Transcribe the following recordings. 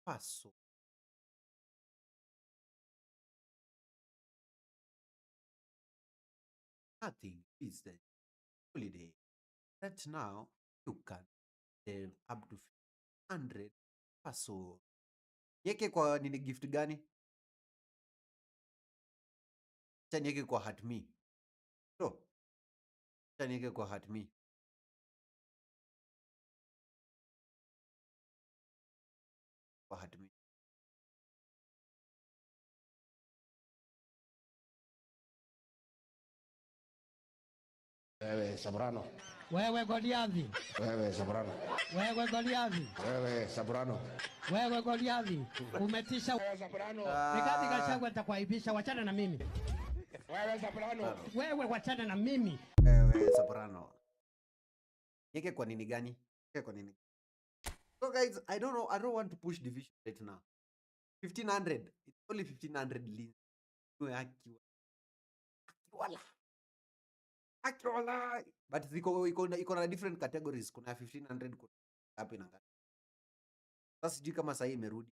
Paso. Nothing is the holiday. Right now, you can sell up to 100 Paso. Nieke kwa nini gift gani? Acha nieke kwa Heart Me. Bro, acha nieke kwa Heart Me. Kwa Heart Me. Wewe Sabrano. Wewe Goliathi. Wewe Sabrano. Wewe Goliathi. Wewe Sabrano. Wewe Goliathi. Umetisha. Wewe Sabrano. Rigathi Gachagua atakuaibisha, wachana na mimi. Wewe Sabrano. Wewe wachana na mimi. Wewe Soprano. Nieke kwa nini gani? Nieke kwa nini? So guys, I don't know. I don't want to push division right now. 1500. It's only 1500 links. Akiwala. But iko na different categories. Kuna 1500 kuna ngapi na ngapi. Sasa sijui kama sasa imerudi.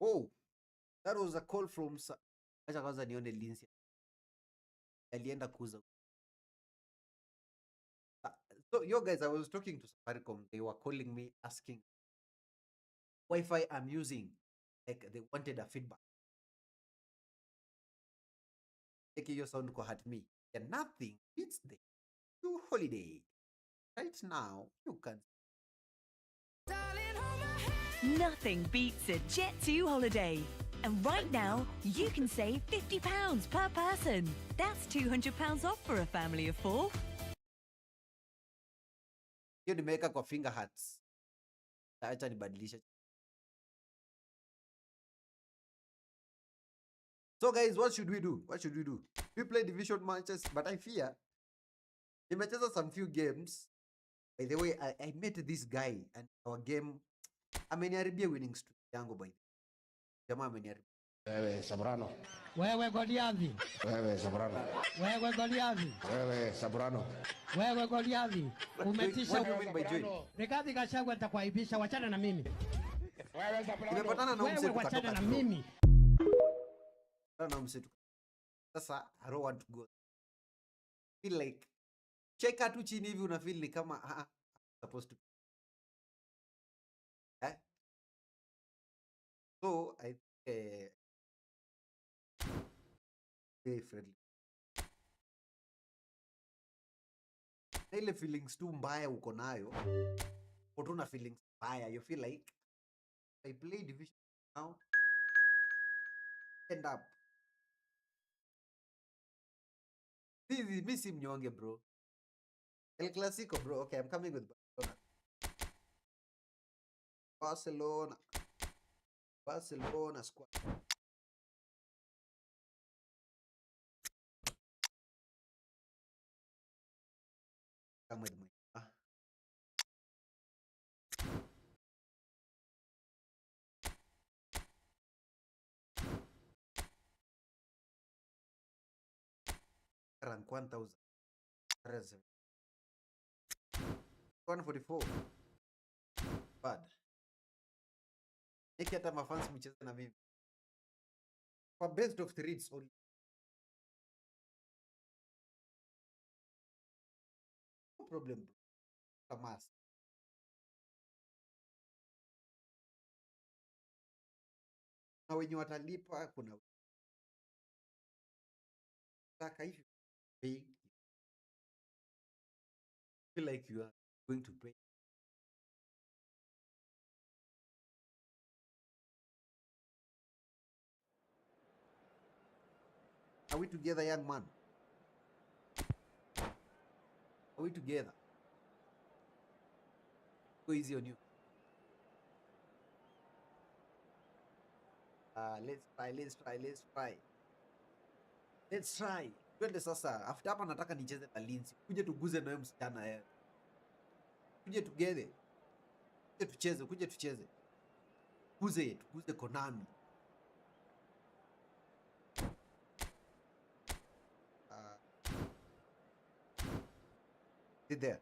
Oh, that was a call from acha kwanza nione Lindsay. Alienda kuuza. So yo guys, I was talking to Safaricom. They were calling me asking Wi-Fi I'm using. Like they wanted a feedback. Take your sound kwa Heart Me. And nothing beats the new holiday. Right now, you can. Nothing beats a Jet2 holiday. And right now, you can save £50 per person. That's £200 off for a family of 4. Hiyo nimeweka kwa finger hearts. Acha nibadilishe. So guys, what should we do? What should we do? We play division matches, but I fear nimecheza some few games. By the way, I met this guy and our game ameniharibia winning streak yangu by the way. Jamaa ameniharibia. Wewe Sabrano. Wewe Goliathi. Wewe Sabrano. Wewe Goliathi. Wewe Sabrano. Wewe Goliathi. Umetisha. What do you mean by join? Rigathi Gachagua nitakuaibisha, wachana na mimi. Wewe Sabrano. Nimepatana na Wewe msetu wachana katoka na bro. mimi. Na msetu. Sasa I don't want to go. Feel like cheka tu chini hivi una feel ni kama supposed to. So I very friendly. Na ile feelings tu mbaya uko nayo. Utuna feelings mbaya. You feel like I play division now. End up. Mimi si mnyonge bro. El Clasico bro. Okay, I'm coming with Barcelona. Barcelona squad. Come with me. Rank 1000. 144. Bad. Niki hata mafans mcheze na mimi. For best of 3 it's only. No problem bro. Kamas. Na wenye watalipa kuna taka hivi pay. Feel like you are going to pay. Are we together, young man? Are we together? Go easy on you. Let's try. Twende sasa. After hapa nataka nicheze na Lindsay. Kuje tuguze na wewe msichana yeye. Kuje together. Kuje tucheze. Tuguze Konami. Sit there.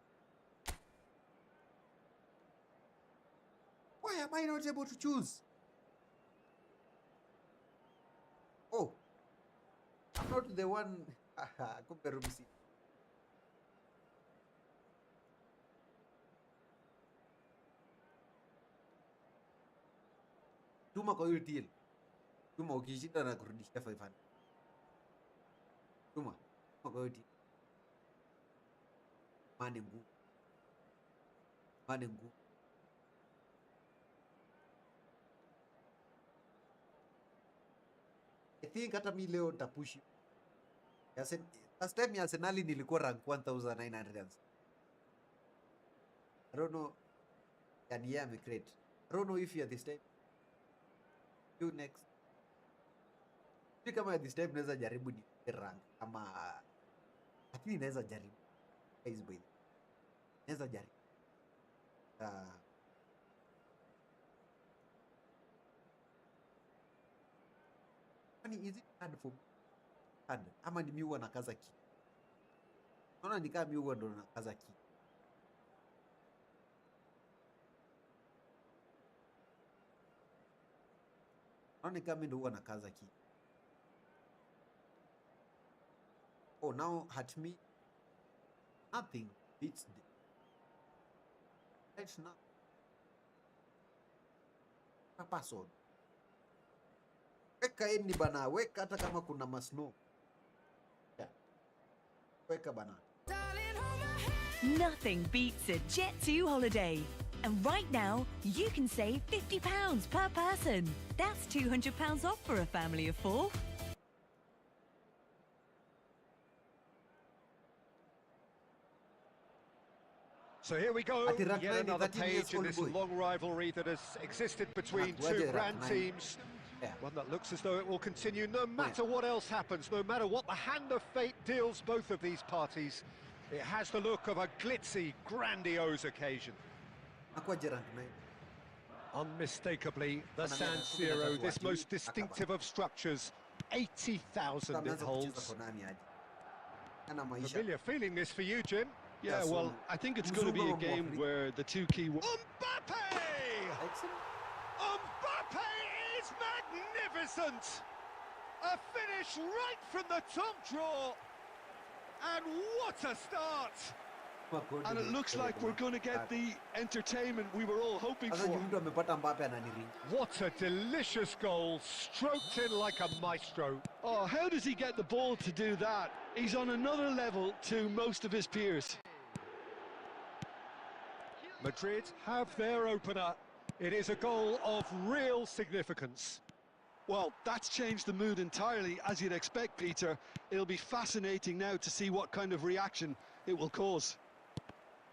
Why am I not able to choose? Oh, I'm not the one. Kumbe rumsi. Tuma kwa hiyo deal. Tuma ukishinda na kurudishia 500. Tuma kwa hiyo deal. Mane nguvu. I think hata mi leo nitapush. Last time ya Arsenal nilikuwa rank 1900. I don't know. Yani yeah, I'm great. I don't know if you are this time. You next. Si kama this time naweza jaribu ni rank ama lakini naweza jaribu. Guys boy. Naweza jaribu. Kwani is it hard for hard ama ni mimi huwa nakaza ki? Naona ni kama mimi huwa ndo nakaza ki. Naona ni kama mimi ndo huwa nakaza ki. Oh, now at me nothing beats the let's not password. Weka eni bana, weka hata kama kuna masno. Yeah. Weka bana. Nothing beats a Jet2 holiday. And right now, you can save £50 per person. That's £200 off for a family of 4. So here we go, Ati Rat yet 9 another 13 years page in old this boy. long rivalry that has existed between Where two the Rat grand 9? teams. Yeah. One that looks as though it will continue no matter what else happens, no matter what the hand of fate deals both of these parties. It has the look of a glitzy, grandiose occasion. Aqua Gerard 9. Unmistakably, the Ana San miaka 13 Siro, this ati most akaba. distinctive of structures, 80,000 it Ameanza kucheza holds. Konami aje. Ana maisha. Familiar feeling this for you, Jim? Yeah, so well, I think it's going to be a Mzungu game Mwafrika. where the two key... Mbappe! Excellent. Mbappe is magnificent! A finish right from the top draw. And what a start! And it looks like we're going to get the entertainment we were all hoping Sasa for. mtu amepata Mbappe ananiringa. What a delicious goal, stroked in like a maestro. Oh, how does he get the ball to do that? He's on another level to most of his peers. Madrid have their opener. It is a goal of real significance. Well, that's changed the mood entirely, as you'd expect, Peter. It'll be fascinating now to see what kind of reaction it will cause.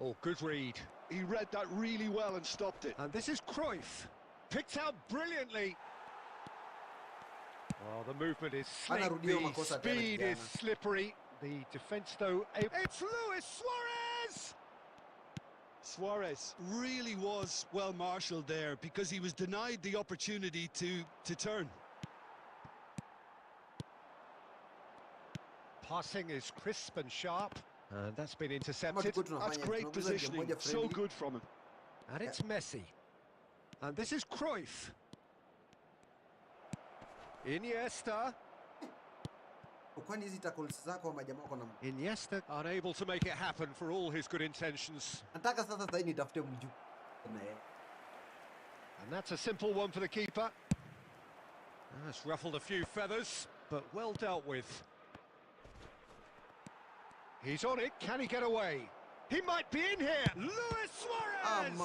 Oh, good read. He read that really well and stopped it. And this is Cruyff, picked out brilliantly. Well, the movement is slick, Anarudia the makosa tena speed is kijana. slippery. The defence, though, it's Luis Suarez! Suarez really was well marshalled there because he was denied the opportunity to turn. Passing is crisp and sharp, and that's been intercepted. That's great positioning, so good from him. And it's Messi. And this is Cruyff. Iniesta. Kwani hizi tackles zako majamaa wako na Iniesta unable to make it happen for all his good intentions. nataka sasa sasa nitafute mjuu. Na yeye. And that's a simple one for the keeper. That's ruffled a few feathers, but well dealt with. He's on it, can he get away? He might be in here! Luis Suarez!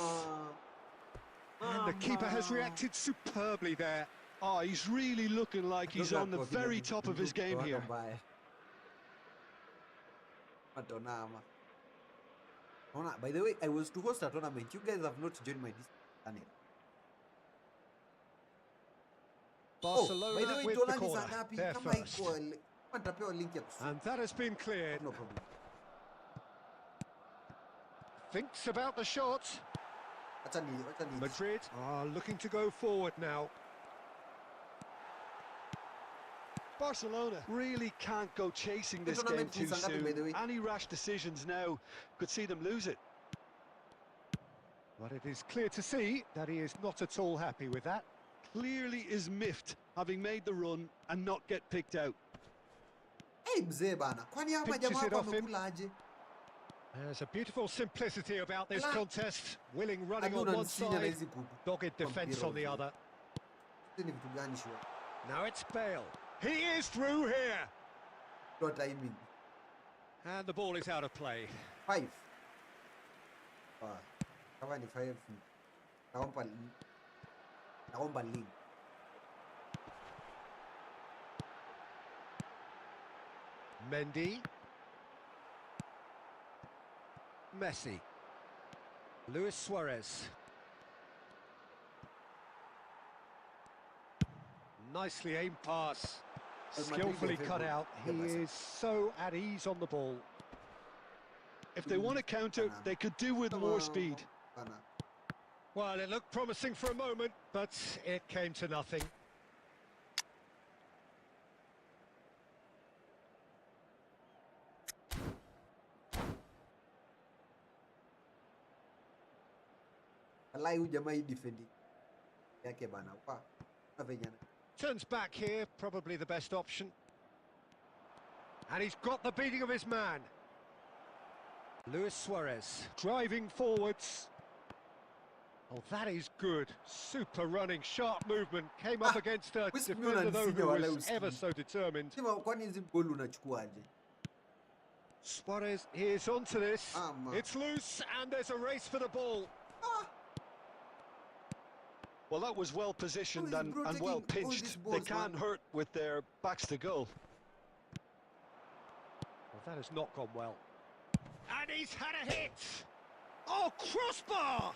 And the keeper has reacted superbly there. Oh, he's really looking like he's on the very top of his game here. By the way, I was to host a tournament. You guys have not joined my Discord channel. Barcelona by the way, with the corner. They're Kama first. iko nitapewa link ya kusoma. And that has been cleared. No problem. Thinks about the shot. Acha ni Madrid are looking to go forward now. Barcelona really can't go chasing this game too soon. Any rash decisions now could see them lose it. But it is clear to see that he is not at all happy with that. Clearly is miffed, having made the run and not get picked out. Hey mzee bana, kwani hapa Pinches jamaa it hapa off him. wamekula aje? There's a beautiful simplicity about this Ala. contest. Willing running Hadi on one unanisinya na side, hizi kuku. dogged defence on the other. Hizi ni vitu gani shua? Now it's Bale. He is through here. What timing? And the ball is out of play. 5. Kama ni 5. Naomba link. Mendy. Messi. Luis Suarez. Nicely aimed pass. Skillfully cut out. He is so at ease on the ball. If they want to counter, they could do with more speed. Well, it looked promising for a moment, but it came to nothing. Alai huyu jamaa hii defending yake bana. Na vijana. Turns back here, probably the best option. And he's got the beating of his man. Luis Suarez driving forwards. Oh, that is good. Super running, sharp movement. Came up against a defender, though, who was ever so determined. Sema kwani hizi goal unachukuaje? Suarez, he is onto this. Man. It's loose, and there's a race for the ball. Well, that was well positioned How is and bro well taking all pitched. these They balls, can't man? hurt with their backs to goal. Well, that has not gone well. And he's had a hit! Oh, crossbar!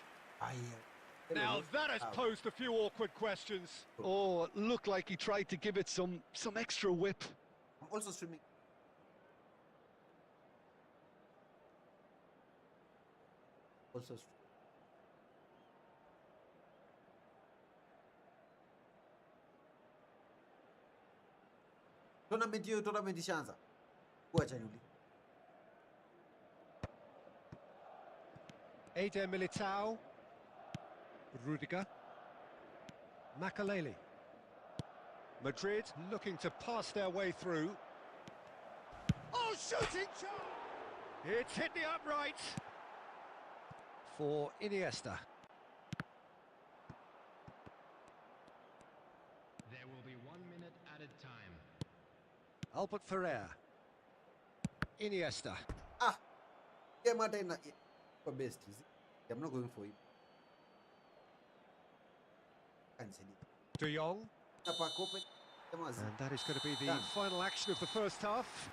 Now that has posed a few awkward questions. Oh, it looked like he tried to give it some extra whip. I'm also streaming. Also streaming. Tournament ishaanza. Kuacha niulize. Eder Militao. Rudiger. Makaleli. Madrid looking to pass their way through. Oh, shooting chance! It's hit the upright. For Iniesta. There will be 1 minute added time. Albert Ferrer. Iniesta. Game hata ina kwa best. I'm not going for him. Cancel it. De Jong. Tapa open. And that is going to be the Done. final action of the first half.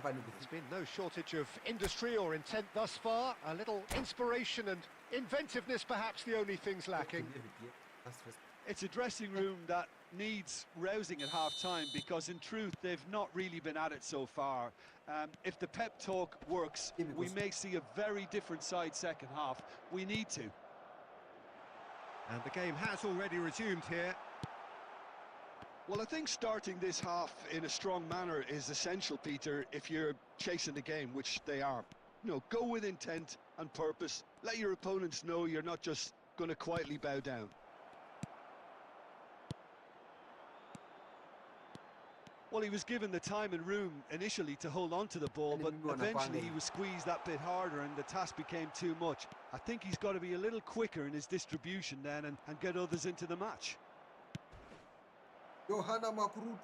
There's been no shortage of industry or intent thus far. A little inspiration and inventiveness, perhaps the only things lacking. It's a dressing room that needs rousing at half-time because, in truth, they've not really been at it so far. If the pep talk works, we may see a very different side second half. We need to. And the game has already resumed here. Well, I think starting this half in a strong manner is essential, Peter, if you're chasing the game, which they are. You know, go with intent and purpose. Let your opponents know you're not just going to quietly bow down. Well, he was given the time and room initially to hold on to the ball, but eventually he was squeezed that bit harder and the task became too much. I think he's got to be a little quicker in his distribution then and get others into the match. Johanna Makrut.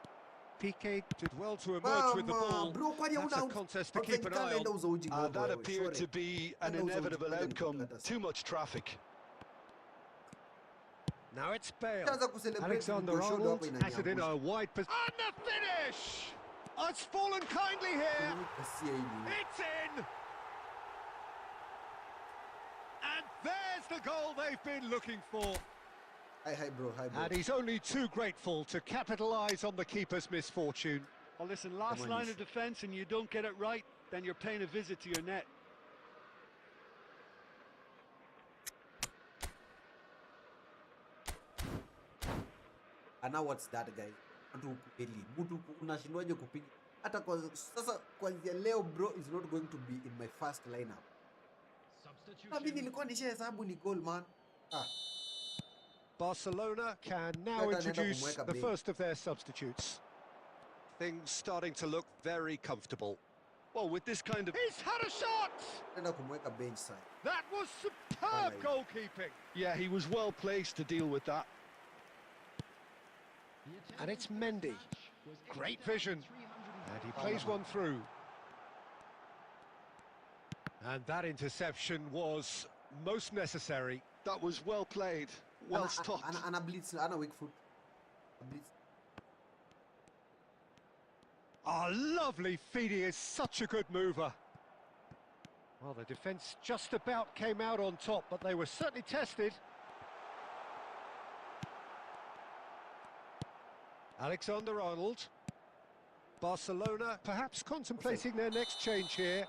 Piqué did well to emerge with the ball. Bro, That's a contest to keep an eye on. That appeared to be an inevitable outcome. Too much traffic. Now it's Bale. Alexander-Arnold has it in a wide position. And the finish! Oh, it's fallen kindly here. It's in! And there's the goal they've been looking for. Hi, bro. And he's only too grateful to capitalise on the keeper's misfortune. Well, listen, last line of defence and you don't get it right, then you're paying a visit to your net. And now what's that, guy? Mtu unashindwaje kupiga? Hata kwa sasa kuanzia leo bro is not going to be in my first lineup. Mimi nilikuwa nishahesabu ni goal, man. Barcelona can now introduce the first of their substitutes. Things starting to look very comfortable. Well, with this kind of... He's had a shot! Bench side. That was superb goalkeeping. Yeah, he was well placed to deal with that. And it's Mendy. Great vision. And he plays one through. And that interception was most necessary. That was well played. Well stopped. And a blitz, and a weak foot. A blitz. Oh, lovely feed. He is such a good mover. Well, the defence just about came out on top, but they were certainly tested. Alexander-Arnold. Barcelona perhaps contemplating their next change here.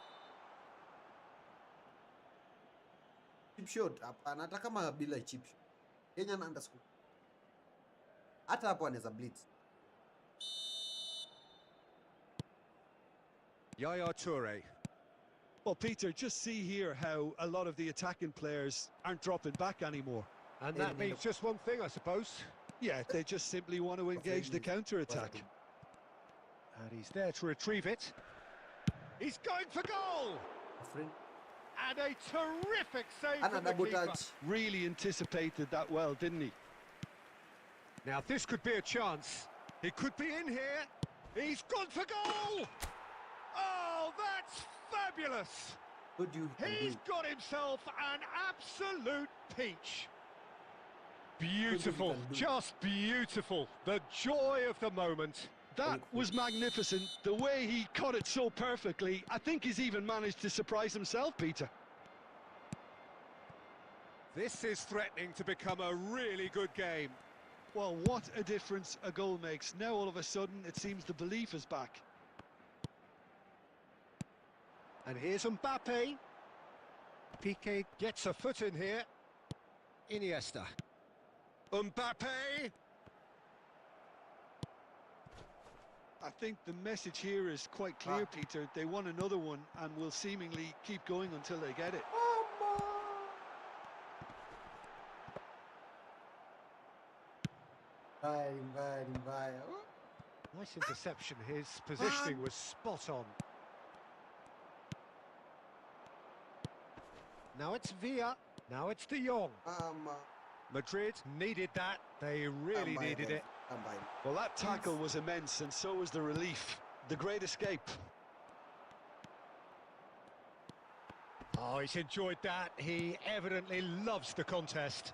Chip shot. Hata kama bila chip shot. Kenyan underscore. Hata hapo anaweza blitz. Yaya Toure. Well, Peter, just see here how a lot of the attacking players aren't dropping back anymore. And that means just one thing, I suppose. Yeah, they just simply want to engage the counter-attack. And he's there to retrieve it. He's going for goal! And a terrific save from the keeper. Really anticipated that well, didn't he? Now this could be a chance. He could be in here. He's gone for goal! Oh, that's That's fabulous! Told you he can do He's it. got himself an absolute peach. Beautiful, Beautiful, just beautiful. The joy of the moment. That was magnificent. The way he caught it so perfectly, I think he's even managed to surprise himself, Peter. This is threatening to become a really good game. Well, what a difference a goal makes. Now all of a sudden it seems the belief is back. And here's Mbappe. Piqué gets a foot in here. Iniesta. Mbappe! I think the message here is quite clear, Peter. They want another one and will seemingly keep going until they get it. Bye. Nice interception. His positioning was spot on. Now it's Villa. Now it's De Jong. Madrid needed that. They really needed it. Well, that tackle was immense, and so was the relief. The great escape. Oh, he's enjoyed that. He evidently loves the contest.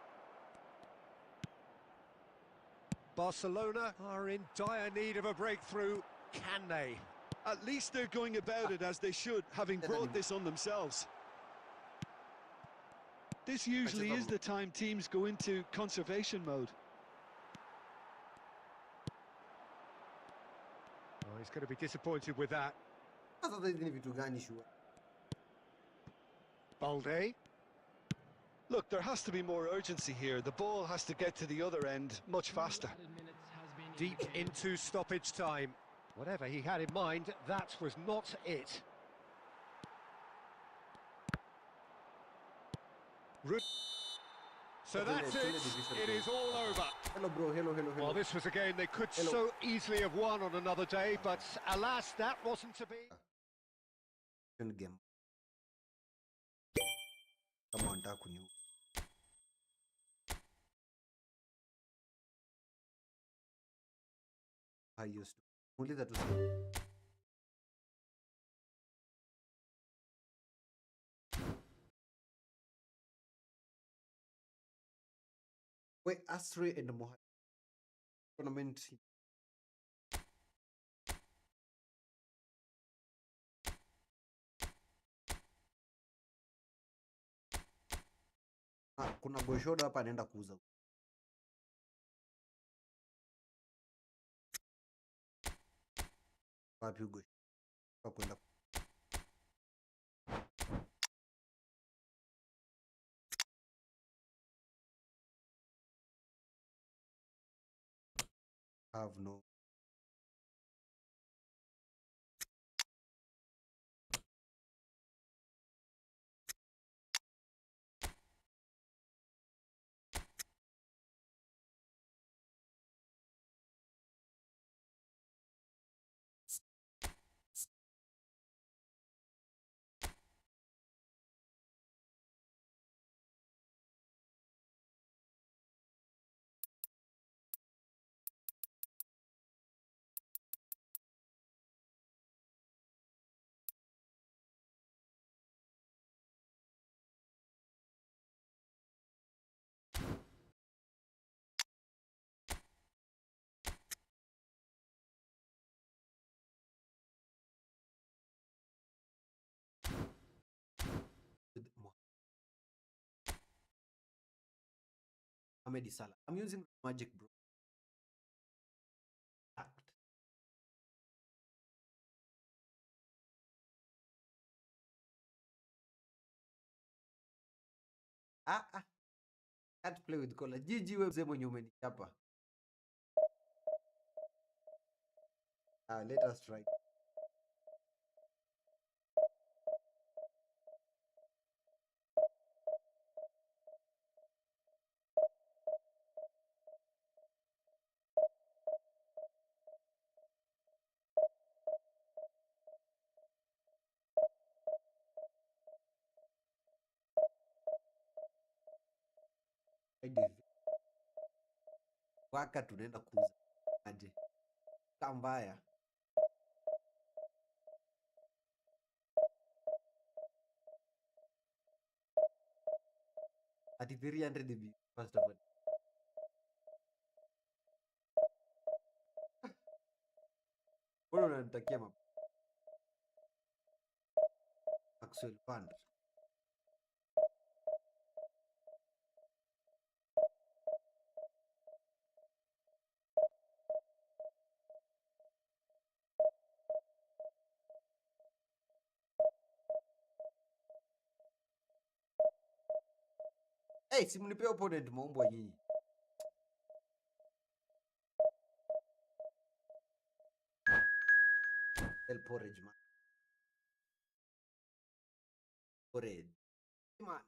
Barcelona are in dire need of a breakthrough. Can they? At least they're going about it as they should, having brought this on themselves. This usually is the time teams go into conservation mode. Oh, he's going to be disappointed with that. Balde. Look, there has to be more urgency here. The ball has to get to the other end much faster. Deep into stoppage time. Whatever he had in mind, that was not it. So that's it. It is all over. Hello, bro. Hello. Well, this was a game they could so easily have won on another day, but alas, that wasn't to be. Game. Come on, talk you. I used to. Only that was. Wait, Astray and the Mohawk tournament. Kuna Goshoda hapa anaenda kuuza. Wapi Goshoda? Kwa kwenda. Have no. Ahmed Salah. I'm using Magic, bro. Can't play with color. GG wewe mzee mwenye umenichapa. Let us try. Waka tunaenda kuuza aje mbaya. At 300 views, first of all. Mbona unanitakia Maxwell Fund? Hey, simnipe opponent maumbwa nyinyi. El porridge man. Porridge. Man.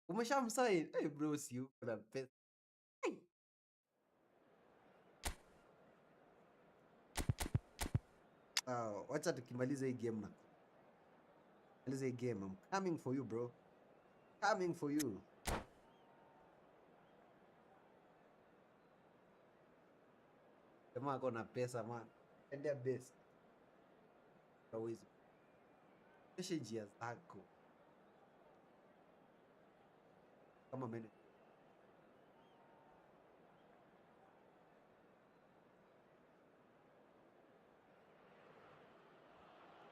Umeshamsign? Hey bro, si uko na pesa. Hey. Wacha tukimaliza hii game na. Maliza hii game. I'm coming for you, bro. Coming for you. Jamaa ako na pesa man. Endea best. Hawezi. Kesha njia zako. Kama mene.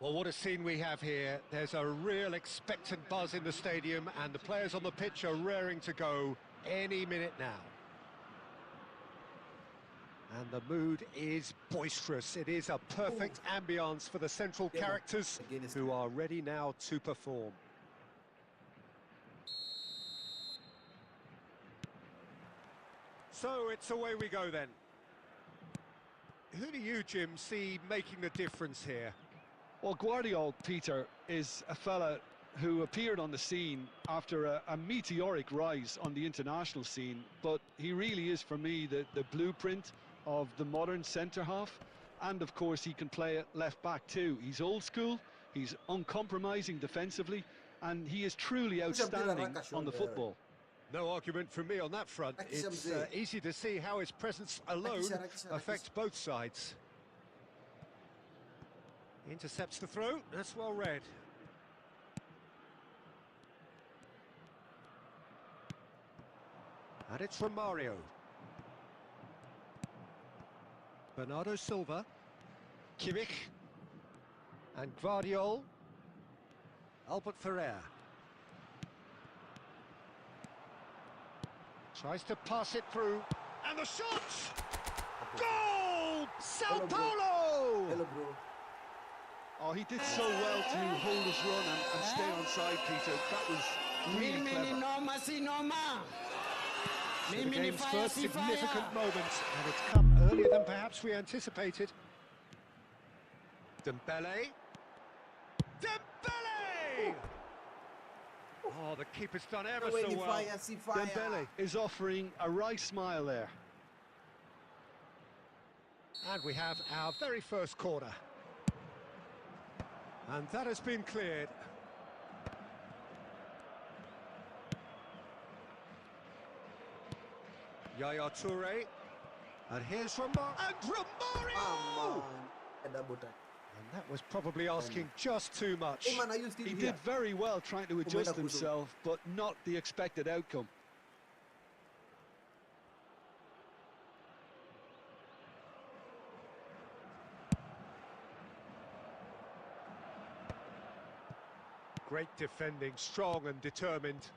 Well, what a scene we have here. There's a real expectant buzz in the stadium, and the players on the pitch are raring to go any minute now. And the mood is boisterous. It is a perfect ambience for the central characters who are ready now to perform. So it's away we go then. Who do you, Jim, see making the difference here? Well, Guardiola, Peter, is a fella who appeared on the scene after a meteoric rise on the international scene, but he really is, for me, the blueprint of the modern centre-half, and of course he can play at left-back too. He's old school, he's uncompromising defensively, and he is truly outstanding on the football. No argument from me on that front. It's easy to see how his presence alone affects both sides. Intercepts the throw, that's well read. And it's from Mario. Bernardo Silva. Kimmich. And Guardiola. Albert Ferrer. Tries to pass it through. And the shot! Goal! Sao Paulo! Hello, bro. Oh, he did so well to hold his run and stay on side, Peter. That was really clever. So the game's first significant moment, and it's come earlier than perhaps we anticipated. Dembele. Dembele! Oh, the keeper's done ever so well. Dembele is offering a wry smile there. And we have our very first corner. And that has been cleared. Yaya Toure. And here's Romario! And that was probably asking just too much. Hey man, are you still He here? did very well trying to adjust himself, but not the expected outcome. Great defending, strong and determined.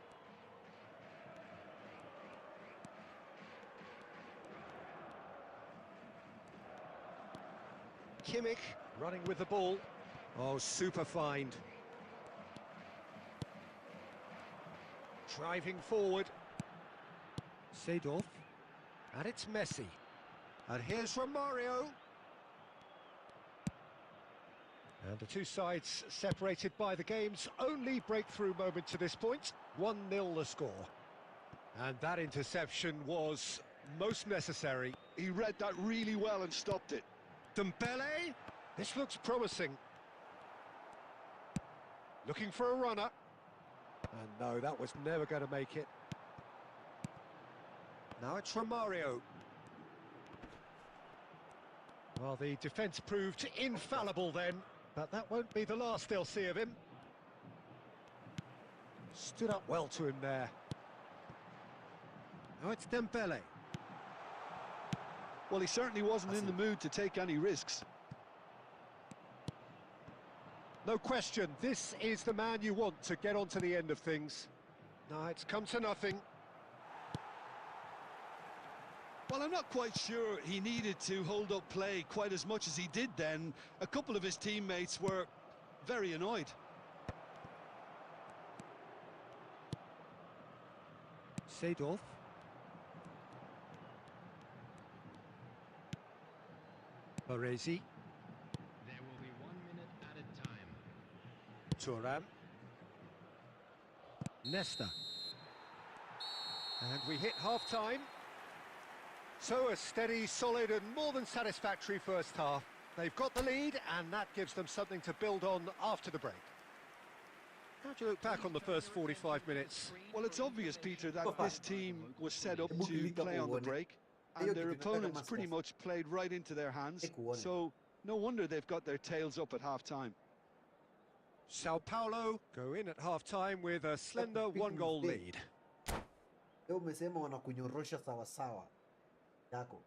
Kimmich running with the ball. Oh, super find. Driving forward. Seedorf. And it's Messi. And here's Romario. And the two sides separated by the game's only breakthrough moment to this point. 1-0 the score. And that interception was most necessary. He read that really well and stopped it. Dembele, this looks promising. Looking for a runner. And no, that was never going to make it. Now it's Romario. Well, the defence proved infallible then, but that won't be the last they'll see of him. Stood up well to him there. Now it's Dembele. Well, he certainly wasn't in the mood to take any risks. No question, this is the man you want to get on to the end of things. No, it's come to nothing. Well, I'm not quite sure he needed to hold up play quite as much as he did then. A couple of his teammates were very annoyed. Seedorf. Baresi. There will be 1 minute at a time. Thuram. Nesta. And we hit half-time. So a steady, solid and more than satisfactory first half. They've got the lead and that gives them something to build on after the break. How do you look back on the first 45 minutes? Well, it's obvious, Peter, that this team was set up to play on the break, and their opponents pretty much played right into their hands, so no wonder they've got their tails up at half-time. Sao Paulo go in at half-time with a slender one-goal lead. Leo umesema wanakunyorosha sawa sawa yako.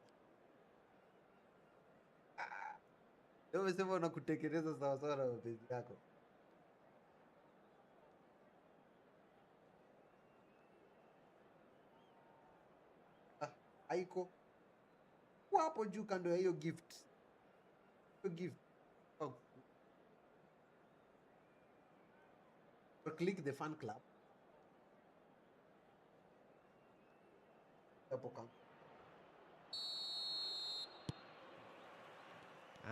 Leo umesema wanakutekeleza sawa sawa na mapenzi yako. Haiko hapo juu kando ya hiyo gift. Hiyo gift. Oh. Click the fan club.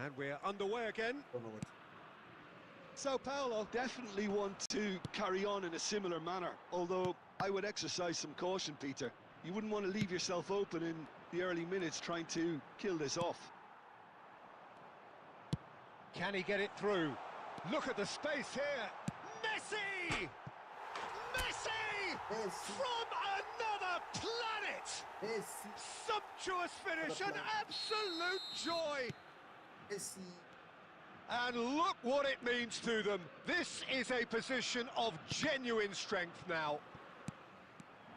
And we're underway again. Sao Paulo definitely want to carry on in a similar manner, although I would exercise some caution, Peter. You wouldn't want to leave yourself open in the early minutes trying to kill this off. Can he get it through? Look at the space here. Messi! Messi! From another planet! Sumptuous finish, an absolute joy! And look what it means to them. This is a position of genuine strength now.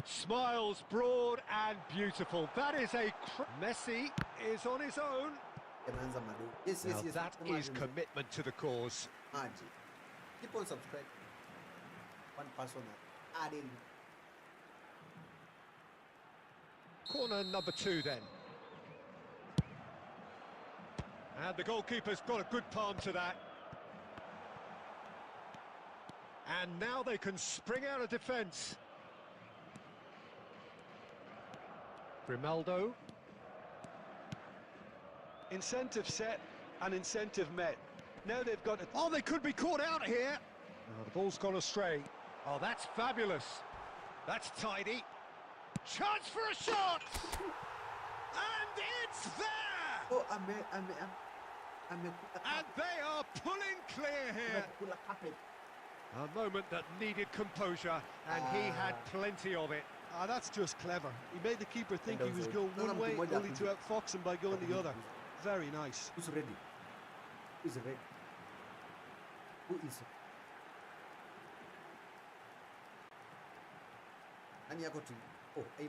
Smiles broad and beautiful. That is a... Messi is on his own. Yes, now that is commitment to the cause. Keep on subscribing. One person adding. Corner number 2 then. And the goalkeeper's got a good palm to that. And now they can spring out of defence. Grimaldo. Incentive set and incentive met. Now they've got to... Oh, they could be caught out here. Oh, the ball's gone astray. Oh, that's fabulous. That's tidy. Chance for a shot! And it's there! Oh, and they are pulling clear here. A moment that needed composure, and he had plenty of it. Ah, that's just clever. He made the keeper think he was going one way, only to outfox him by going the other. Very nice. Who's ready? Who's ready? Who is it? And you got to... Oh, hey.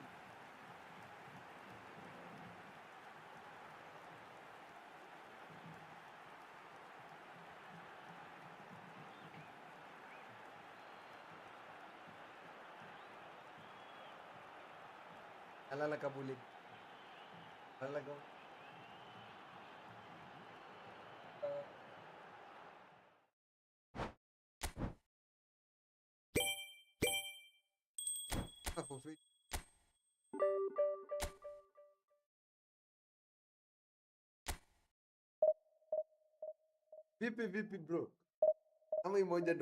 Alala kabuli. Alala go. Vipi bro? Ama imoja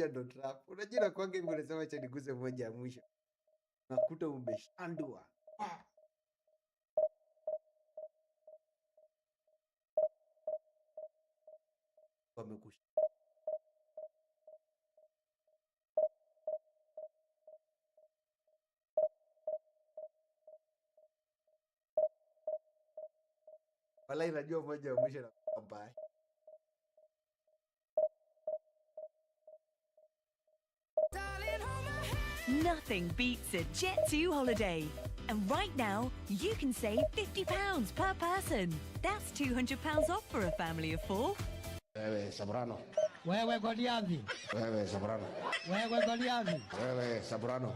ndo trap. Unajua kwanga hivyo unasema acha niguze moja ya mwisho. Nakuta umeshandua. Wamekusha. Walai najua moja wa mwisho na mbaya. Nothing beats a Jet2 holiday. And right now, you can save £50 per person. That's £200 off for a family of 4. Wewe Sabrano. Wewe Goliathi. Wewe Sabrano. Wewe Goliathi. Wewe Sabrano.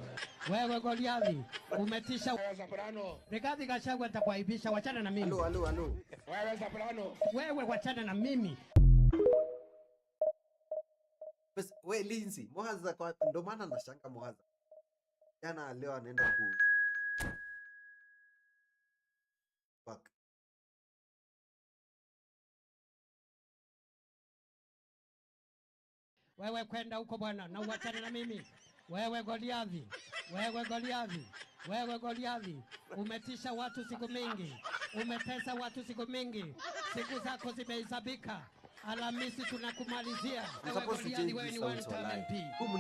Wewe Goliathi. Umetisha. Wewe Sabrano. Rigathi Gachagua nitakuaibisha, wachana na mimi. Halo. Wewe Sabrano. Wewe wachana na mimi. Bas we Lindsay, Mohaza kwa ndo maana nashanga Mohaza. Jana leo anaenda ku back. Wewe kwenda huko bwana na uachane na mimi. Wewe Goliathi. Wewe Goliathi. Wewe Goliathi. Umetisha watu siku mingi. Umetesa watu siku mingi. Siku zako zimehesabika. Alhamisi tunakumalizia. Wewe Goliathi, wewe ni one time MP.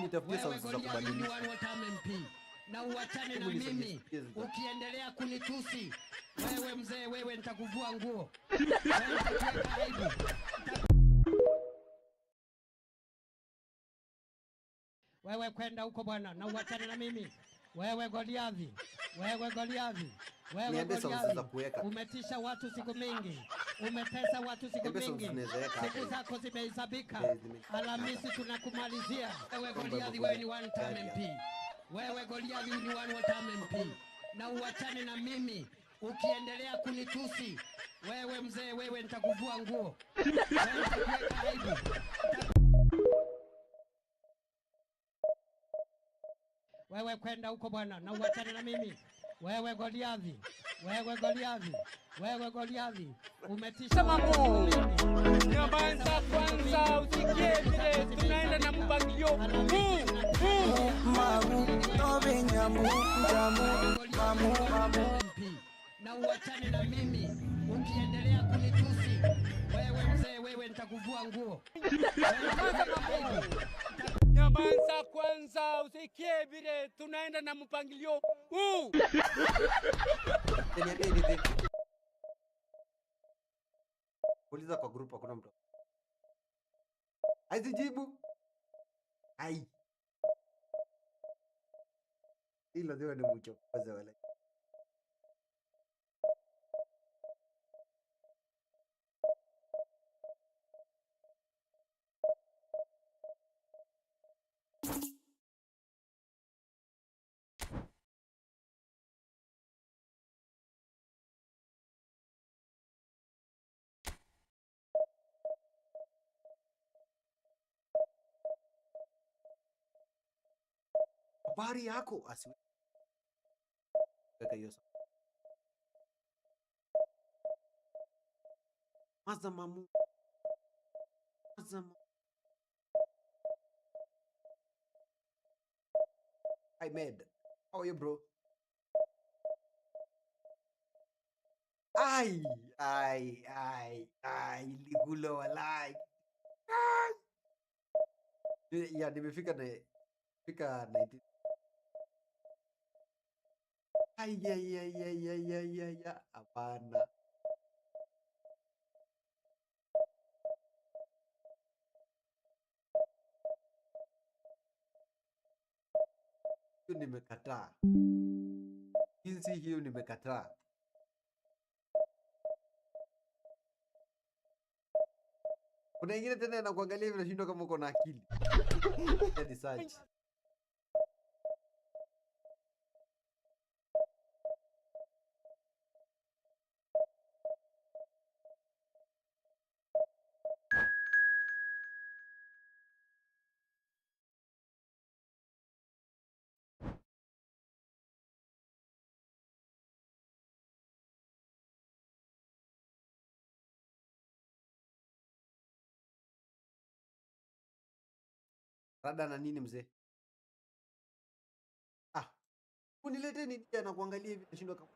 Nitafutie sauti za kubadilisha. Wewe one time MP. Na uachane na mimi. Ukiendelea kunitusi. Wewe mzee, wewe nitakuvua nguo. Wewe nitakuweka aibu. Wewe kwenda huko bwana na uachane na mimi. Wewe Goliathi. Wewe Goliathi. Wewe Goliathi. Umetisha watu siku mingi. Umetesa watu siku mingi. Siku zako zimehesabika. Alhamisi tunakumalizia. Wewe Goliathi, wewe ni one time MP. Wewe Goliathi ni one time MP. Na uachane na mimi. Ukiendelea kunitusi. Wewe mzee, wewe nitakuvua nguo. Wewe nitakuweka aibu. Wewe kwenda huko bwana na uachane na mimi. Wewe Goliathi. Wewe Goliathi. Wewe Goliathi. Umetisha mambo. Nyabanza kwanza usikie vile tunaenda na mpangilio. Na uachane na mimi. Ukiendelea kunitusi. Wewe mzee, wewe nitakuvua nguo. Nyabanza kwanza usikie vile tunaenda na mpangilio. Uliza kwa group hakuna mtu. Aizijibu. Ai. Hilo ndio ni mcho kwanza wale. Habari yako asiwe. Kaka Yosa. Mazamamu. Hi Med. How are you bro? Ai, ligulo walai. Ya nimefika 19. Ai, hapana. Hiyo nimekataa. Jinsi hiyo nimekataa. Kuna ingine tena na kuangalia hivi nashindwa kama uko na akili. Hadi search. Rada na nini mzee? Unilete nini na kuangalia hivi nashindwa kama.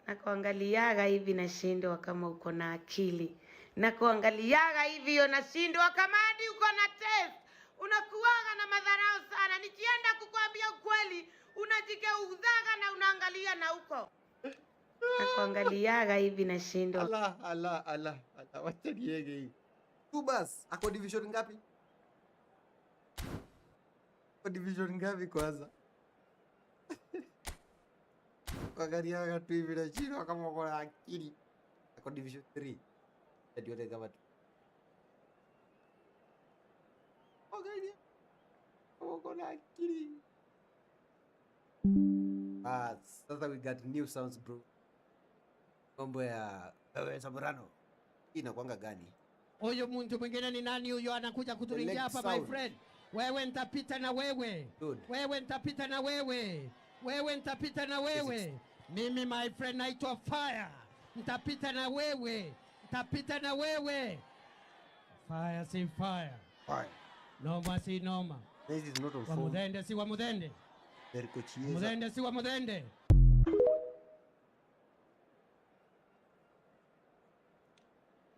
Nakuangaliaga hivi nashindwa kama uko na akili. Nakuangaliaga hivi unashindwa kama hadi uko na test. Unakuwaga na madharau sana. Nikienda kukuambia ukweli, unajikeuzaga na unaangalia na huko. Nakuangaliaga hivi nashindwa. Ala. Wacha niege hii. Tu bas, ako division ngapi? Ako division ngapi kwanza? Wangaliaga tu hivi nashindwa kama uko na akili. Ako division 3. Ndio yote kama tu. Angalia. Kama uko na akili. Sasa we got new sounds bro. Mambo ya wewe Sabrano. Hii inakuanga gani? Huyo mtu mwingine ni nani huyo anakuja kutulingia hapa my friend? Wewe nitapita na wewe. Dude. Wewe nitapita na wewe. Wewe nitapita na wewe. Mimi my friend naitwa Fire. Nitapita na wewe. Nitapita na wewe. Fire si fire. Fire. Noma si noma. This is not on Wa phone. mudende si wa mudende. Berkochieza. Mudende si wa mudende.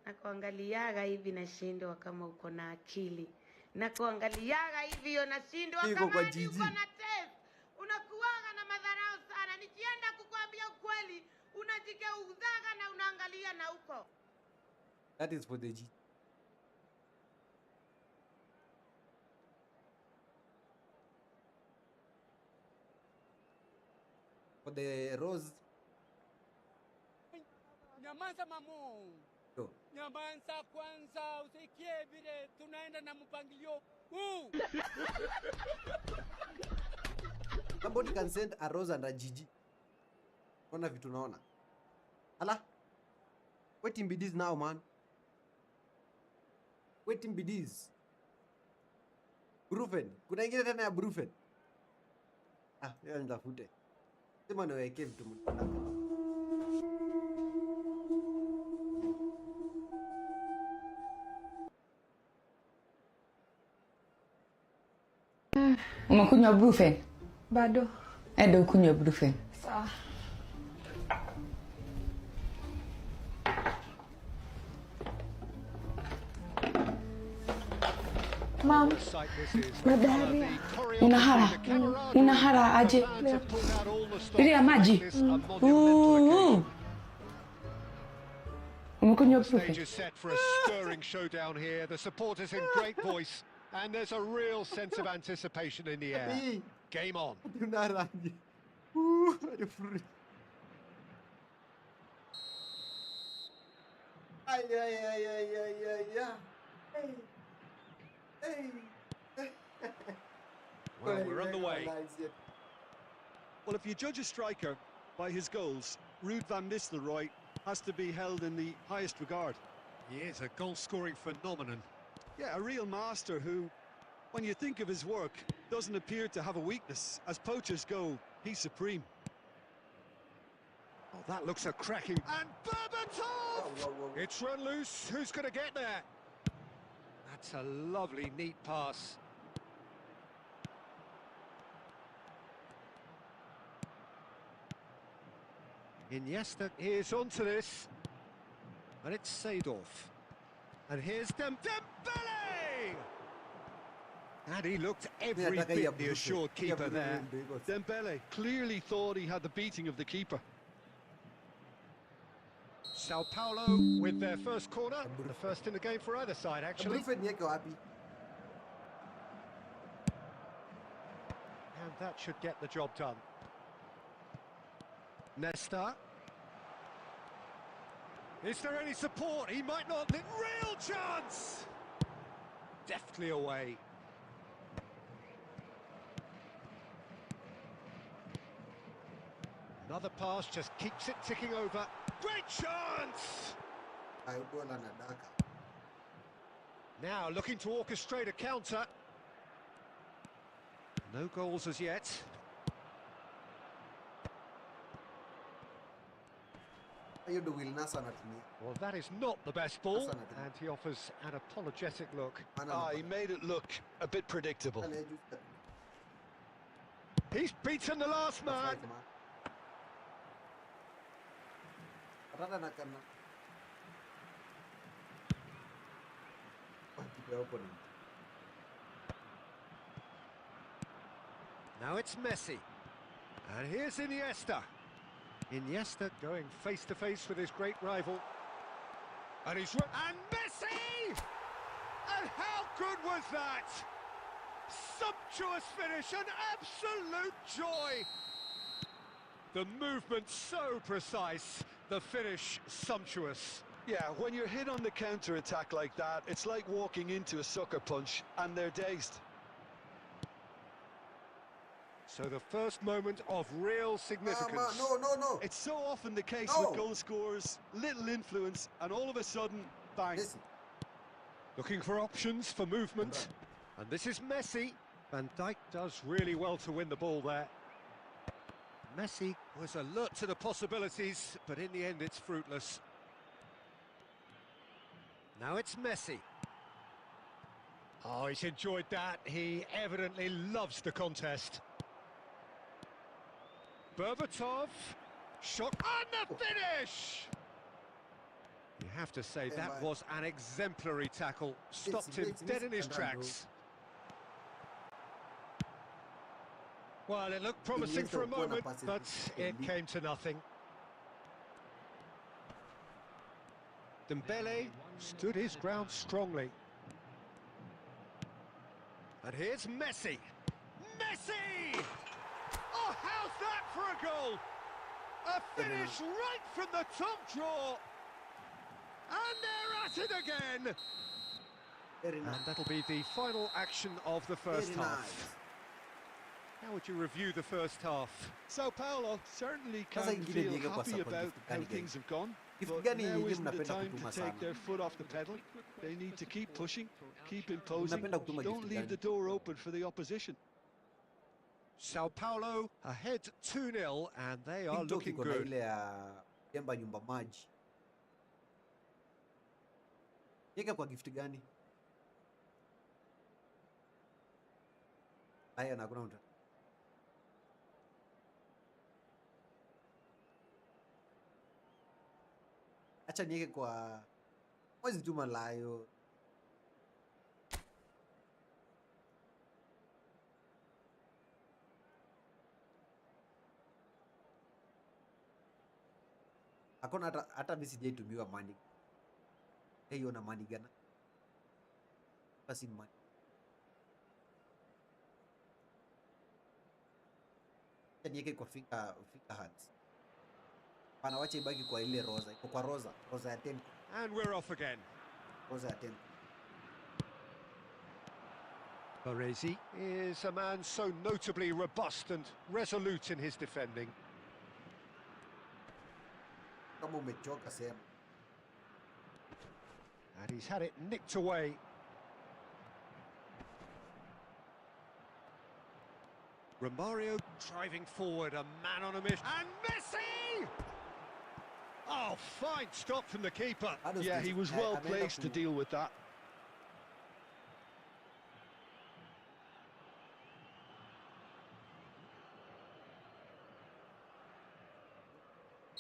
Nakuangaliaga hivi nashindwa kama uko na akili. Nakuangaliaga hivi yo nashindwa Iko kama kwa hadi jiji. uko na test. Unakuwaga na madharau sana. Nikienda kukwambia ukweli, unajikeuzaga na unaangalia na huko. That is for the G. For the Rose. Nyamaza mamu. Yo. Nyamaza kwanza, usikie vile tunaenda na mpangilio huu. Somebody can send a Rose and a Gigi. Ona vitu naona. Ala. Waiting bidis now man. Waiting bidis. Brufen. Kuna ingine tena ya Brufen. Hiyo nitafute. Sema niweke vitu mtaka. Umekunywa Brufen? Bado. Enda ukunywe Brufen. Sawa. Mom, madaria. Unahara aje? Bila maji. Umekunywa Brufen? And there's a real sense of anticipation in the air. Game on. Well, we're on the way. Well, if you judge a striker by his goals, Ruud van Nistelrooy has to be held in the highest regard. He is a goal-scoring phenomenon. Yeah, a real master who, when you think of his work, doesn't appear to have a weakness. As poachers go, he's supreme. Oh, that looks a cracking... And Berbatov! It's run loose. Who's going to get there? That's a lovely, neat pass. Iniesta is onto this. And it's Seedorf. And here's Dembele! And he looked every bit the assured keeper there. Dembele clearly thought he had the beating of the keeper. Sao Paulo with their first corner, the first in the game for either side, actually. And that should get the job done. Nesta. Is there any support? He might not. Real chance! Deftly away. Another pass just keeps it ticking over. Great chance! Now looking to orchestrate a counter. No goals as yet. Well, that is not the best ball, and he offers an apologetic look. He made it look a bit predictable. He's beaten the last man. Now it's Messi. And here's Iniesta. Iniesta going face-to-face with his great rival. And he's... And Messi! And how good was that? Sumptuous finish, an absolute joy. The movement so precise, the finish sumptuous. Yeah, when you're hit on the counter-attack like that, it's like walking into a sucker punch and they're dazed. So the first moment of real significance. No. It's so often the case with goal scorers, little influence, and all of a sudden, bang. Listen. Looking for options for movement. And this is Messi. Van Dijk does really well to win the ball there. Messi was alert to the possibilities, but in the end it's fruitless. Now it's Messi. Oh, he's enjoyed that. He evidently loves the contest. Berbatov, shot, and the finish! You have to say that was an exemplary tackle. Stopped him dead in his tracks. Well, it looked promising for a moment, but it came to nothing. Dembele stood his ground strongly. And here's Messi. Messi! Oh, how's that for a goal? A finish right from the top draw. And they're at it again. And that'll be the final action of the first half. How would you review the first half? Sao Paulo certainly can feel happy about how things have gone, but now isn't the time to take their foot off the pedal. They need to keep pushing, keep imposing, don't leave the door open for the opposition. Sao Paulo ahead 2-0 and they are looking good. Nyumba maji. Yeka kwa gift gani? Haya na kuna mtu. Acha niweke kwa mwezi juma layo. Hakuna hata mimi sijaitumiwa money. Hiyo na money gana? Basi money. Acha niweke kwa finger hands. Pana wacha ibaki kwa ile rosa. Iko kwa rosa ya 10. And we're off again. Rosa ya 10. Baresi is a man so notably robust and resolute in his defending. Kama umechoka sema. And he's had it nicked away. Romario driving forward, a man on a mission. And Messi! Oh, fine stop from the keeper. Yeah, he was well placed to deal with that.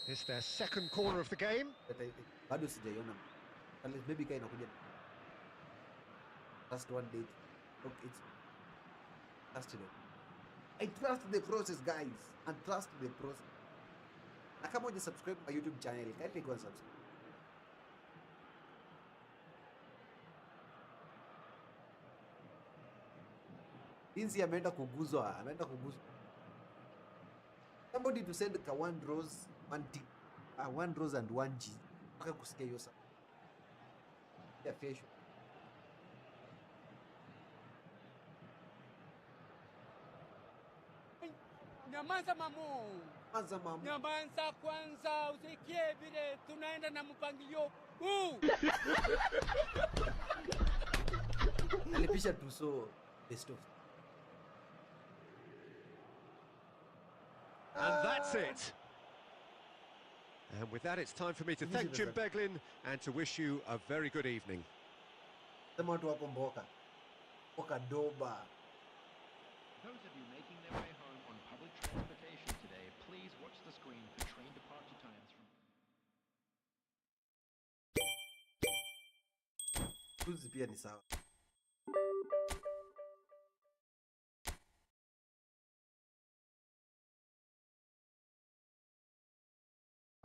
It's their second corner of the game. Bado sijaiona. Maybe kai inakuja. Last one date. Look, it's trusted it. I trust the process, guys. And trust the process. Na kama uja subscribe my YouTube channel, kindly go and subscribe. Inzi ameenda kuguzwa. Somebody to send ka 1 rose, 1 rose and 1 G. Mpaka kusikia hiyo sana. Ya fashion. Nyamaza mamu. Nyamaza kwanza, usikie vile tunaenda na mpangilio huu. Alipisha tuso the stuff. And that's it. And with that, it's time for me to thank Jim Beglin and to wish you a very good evening. Sema watu wako Mboka. Mboka Doba. Those of you making their way home on public transportation today, please watch the screen for train departure times from... Tuzi pia ni sawa.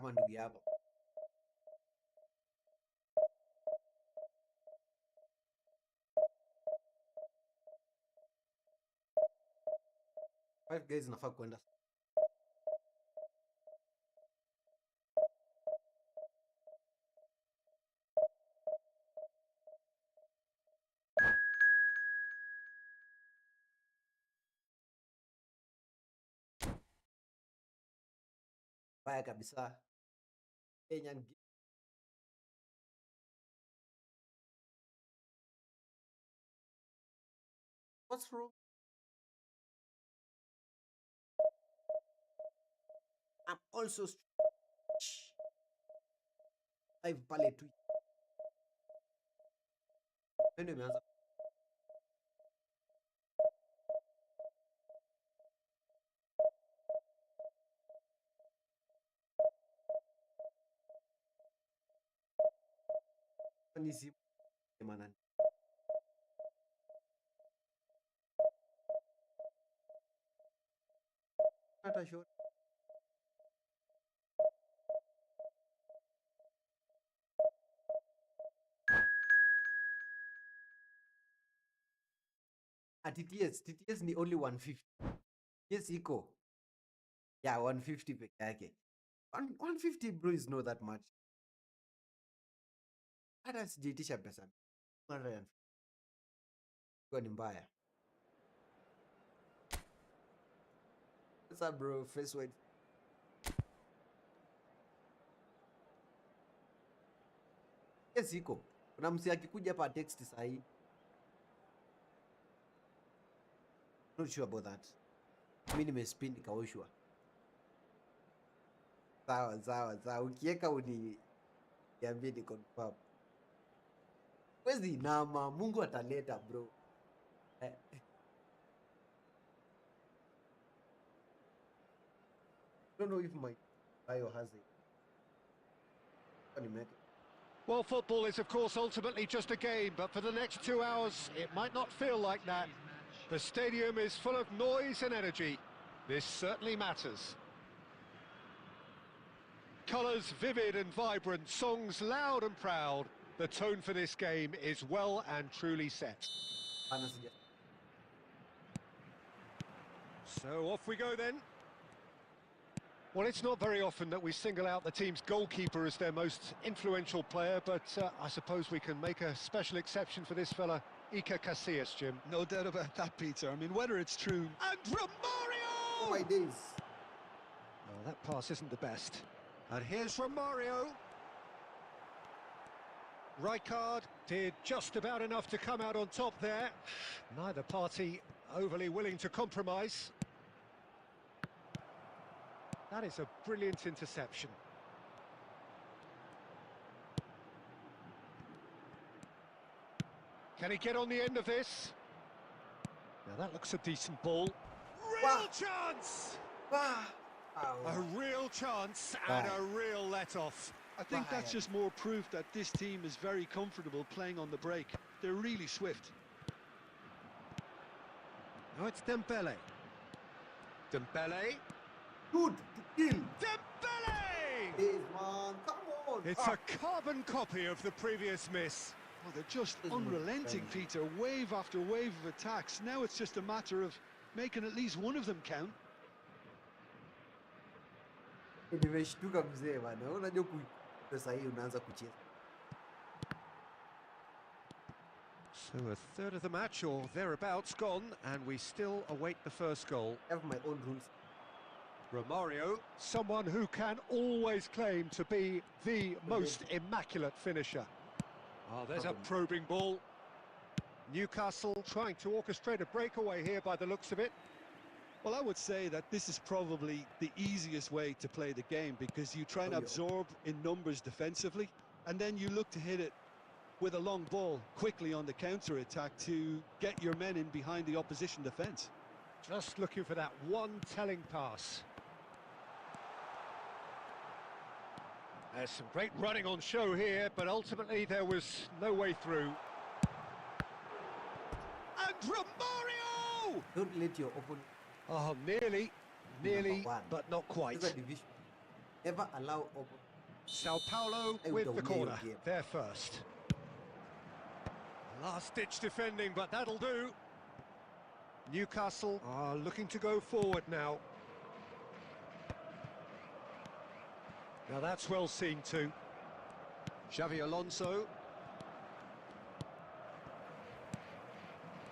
kama ndugu yako. Five guys nafaa kwenda. Baya kabisa. Kenyan. What's wrong? I'm also live pale tu. Ndio imeanza. Nisi maana. Hata short. TTS ni only 150. Yes, iko. Yeah, 150 peke yake. 150 bro is not that much. Hata sijaitisha pesa. Kwa ni mbaya. What's up bro? Face wide. Yes, iko. Kuna msi akikuja hapa text sahi. Not sure about that. Mimi nimespin nikaoshwa. Sawa. Ukieka niambie ni confirm. Wezi nama, Mungu ataleta bro. I don't know if my bio has it. Well, football is of course ultimately just a game, but for the next 2 hours it might not feel like that. The stadium is full of noise and energy. This certainly matters. Colours vivid and vibrant, songs loud and proud. The tone for this game is well and truly set. So off we go then. Well, it's not very often that we single out the team's goalkeeper as their most influential player, but I suppose we can make a special exception for this fella, Iker Casillas, Jim. No doubt about that, Peter. I mean, whether it's true... And Romario! Oh my days. Well, that pass isn't the best. And here's Romario. Rijkaard did just about enough to come out on top there. Neither party overly willing to compromise. That is a brilliant interception. Can he get on the end of this? Now that looks a decent ball. Real chance! A real chance and a real let-off. I think that's just more proof that this team is very comfortable playing on the break. They're really swift. Now it's Dembele. Dembele. Good to kill. Dembele! Hey, man, come on. It's a carbon copy of the previous miss. Oh, they're just unrelenting, Peter. Wave after wave of attacks. Now it's just a matter of making at least one of them count. Nimeshtuka mzee bana. Unajua pesa hii unaanza kucheza. So a third of the match or thereabouts gone, and we still await the first goal. I have my own rules. Romario, someone who can always claim to be the most immaculate finisher. Oh, there's a probing ball. Newcastle trying to orchestrate a breakaway here by the looks of it. Well, I would say that this is probably the easiest way to play the game, because you try and absorb in numbers defensively, and then you look to hit it with a long ball quickly on the counter-attack to get your men in behind the opposition defence. Just looking for that one telling pass. There's some great running on show here, but ultimately there was no way through. And Romario! Don't let your opponent... Oh, nearly, but not quite. Ever allow Sao Paulo with the corner. They're first. Last-ditch defending, but that'll do. Newcastle are looking to go forward now. Now that's well seen too. Xavi Alonso.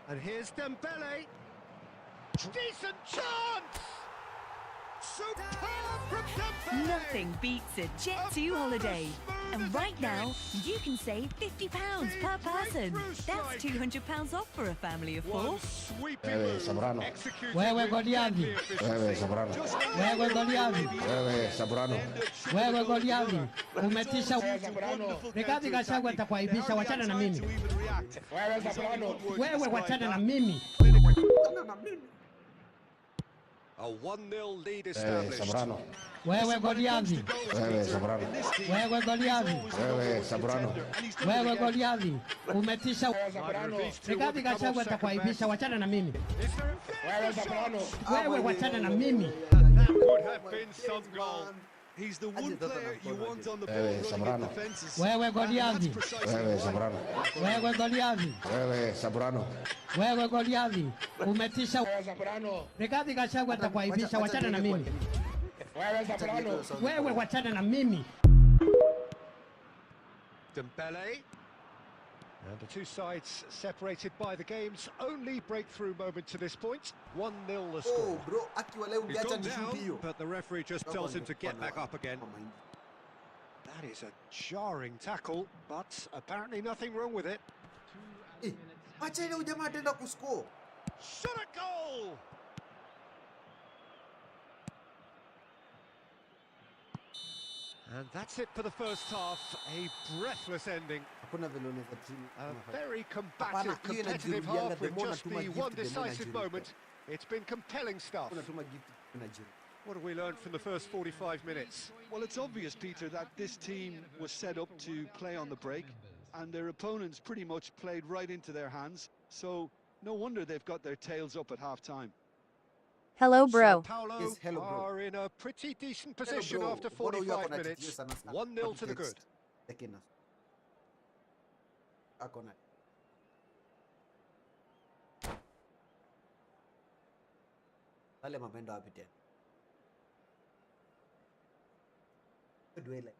And here's Dembele. Decent chance! Superb from Dembele! Nothing beats a Jet2 holiday. And right now, you can save £50 per person. That's £200 off for a family of 4. Sobrano. Wewe Goliathi. Sobrano. Wewe Goliathi. Sobrano. Wewe Goliathi. Umetisha. Rigathi Gachagua atakuaibisha, wachana na mimi. Wewe wachana na mimi. A 1-0 lead established. Sobrano. Wewe Goliathi. Sobrano. Wewe Goliathi. Sobrano. Wewe Goliathi. Umetisha. Rigathi Gachagua atakuaibisha, wachana na mimi. Wewe wachana na mimi. That could have been some goal. He's the one player you want on the ball running the defenses. Wewe Goliathi. Sobrano. Wewe Goliathi. Sobrano. Wewe Goliathi. Umetisha. Rigathi Gachagua atakuaibisha, wachana na mimi. Wewe wachana na mimi. Dembele. And the two sides separated by the game's only breakthrough moment to this point. 1-0 the score. Oh, bro, akiwa leo He's ungeacha gone nishuti down, hiyo. but the referee just tells him to get back up again. That is a jarring tackle, but apparently nothing wrong with it. Acha ile ujamaa atenda kuscore. Shot a goal! And that's it for the first half. A breathless ending. A very combative, competitive half with just the one decisive moment. It's been compelling stuff. What have we learned from the first 45 minutes? Well, it's obvious, Peter, that this team was set up to play on the break, and their opponents pretty much played right into their hands. So no wonder they've got their tails up at half-time. Hello, bro. Sao Paulo are in a pretty decent position after 45 minutes. 1-0 to the good. Wale mapendo wapi tena? Duele.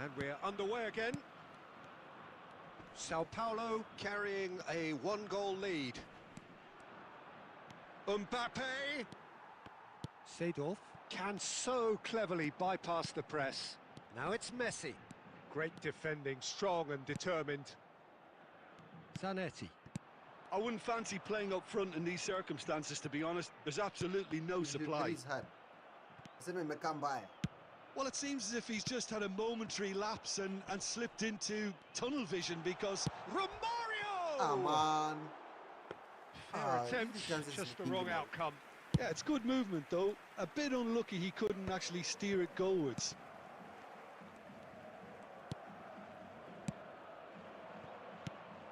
And we're underway again. Sao Paulo carrying a 1-goal lead. Mbappe! Seedorf can so cleverly bypass the press. Now it's Messi. Great defending, strong and determined. Zanetti. I wouldn't fancy playing up front in these circumstances, to be honest. There's absolutely no supply. Well, it seems as if he's just had a momentary lapse and slipped into tunnel vision because... Romario! Ah, man. Fair attempt, just the wrong outcome. Yeah, it's good movement, though. A bit unlucky he couldn't actually steer it goalwards.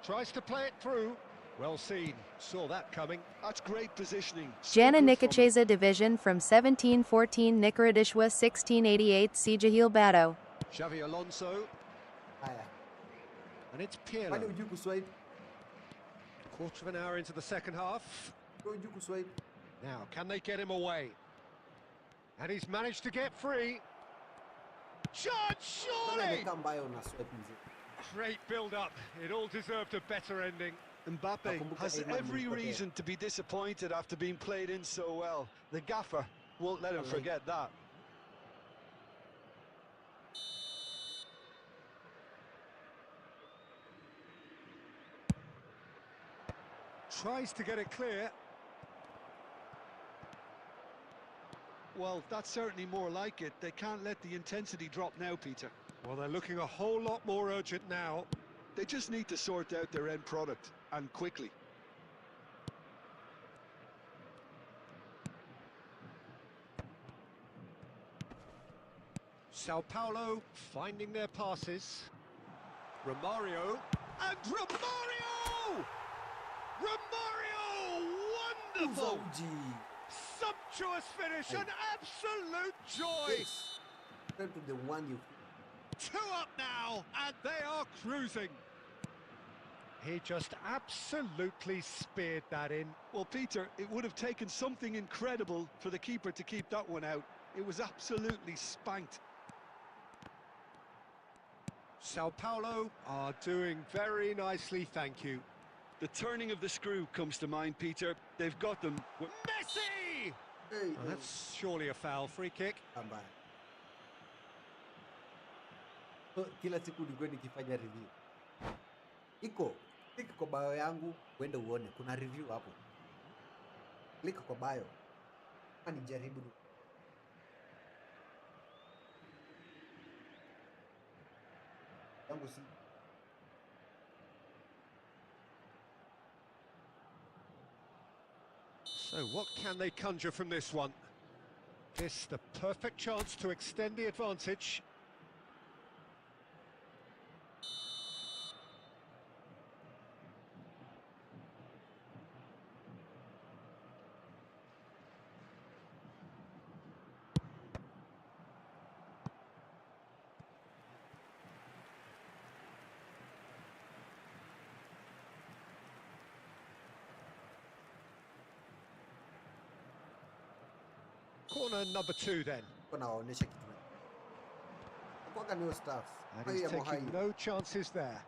Tries to play it through. Well seen. Saw that coming. That's great positioning. Jana Nikacheza division from 1714 Nicaradishwa 1688 Sijahil Bato. Xavi Alonso. And it's Pirlo. Quarter of an hour into the second half. Now, can they get him away? And he's managed to get free. Shot, surely! Great build-up. It all deserved a better ending. Mbappe has every reason to be disappointed after being played in so well. The gaffer won't let him forget that. Tries to get it clear. Well, that's certainly more like it. They can't let the intensity drop now, Peter. Well, they're looking a whole lot more urgent now. They just need to sort out their end product, and quickly. Sao Paulo finding their passes. Romario, and Romario! Romario! Wonderful! Sumptuous finish, an absolute joy! Yes. Straight to the one you... 2 up now, and they are cruising. He just absolutely speared that in. Well, Peter, it would have taken something incredible for the keeper to keep that one out. It was absolutely spanked. Sao Paulo are doing very nicely, thank you. The turning of the screw comes to mind, Peter. They've got them. Messi! That's surely a foul. Free kick. So, kila siku nilikuwa nikifanya review. Click kwa bio yangu, uende uone. Kuna review hapo. Click kwa bio. Nijaribu. Yangu si. So what can they conjure from this one? This the perfect chance to extend the advantage. Corner number 2 then. And And he's taking no chances there.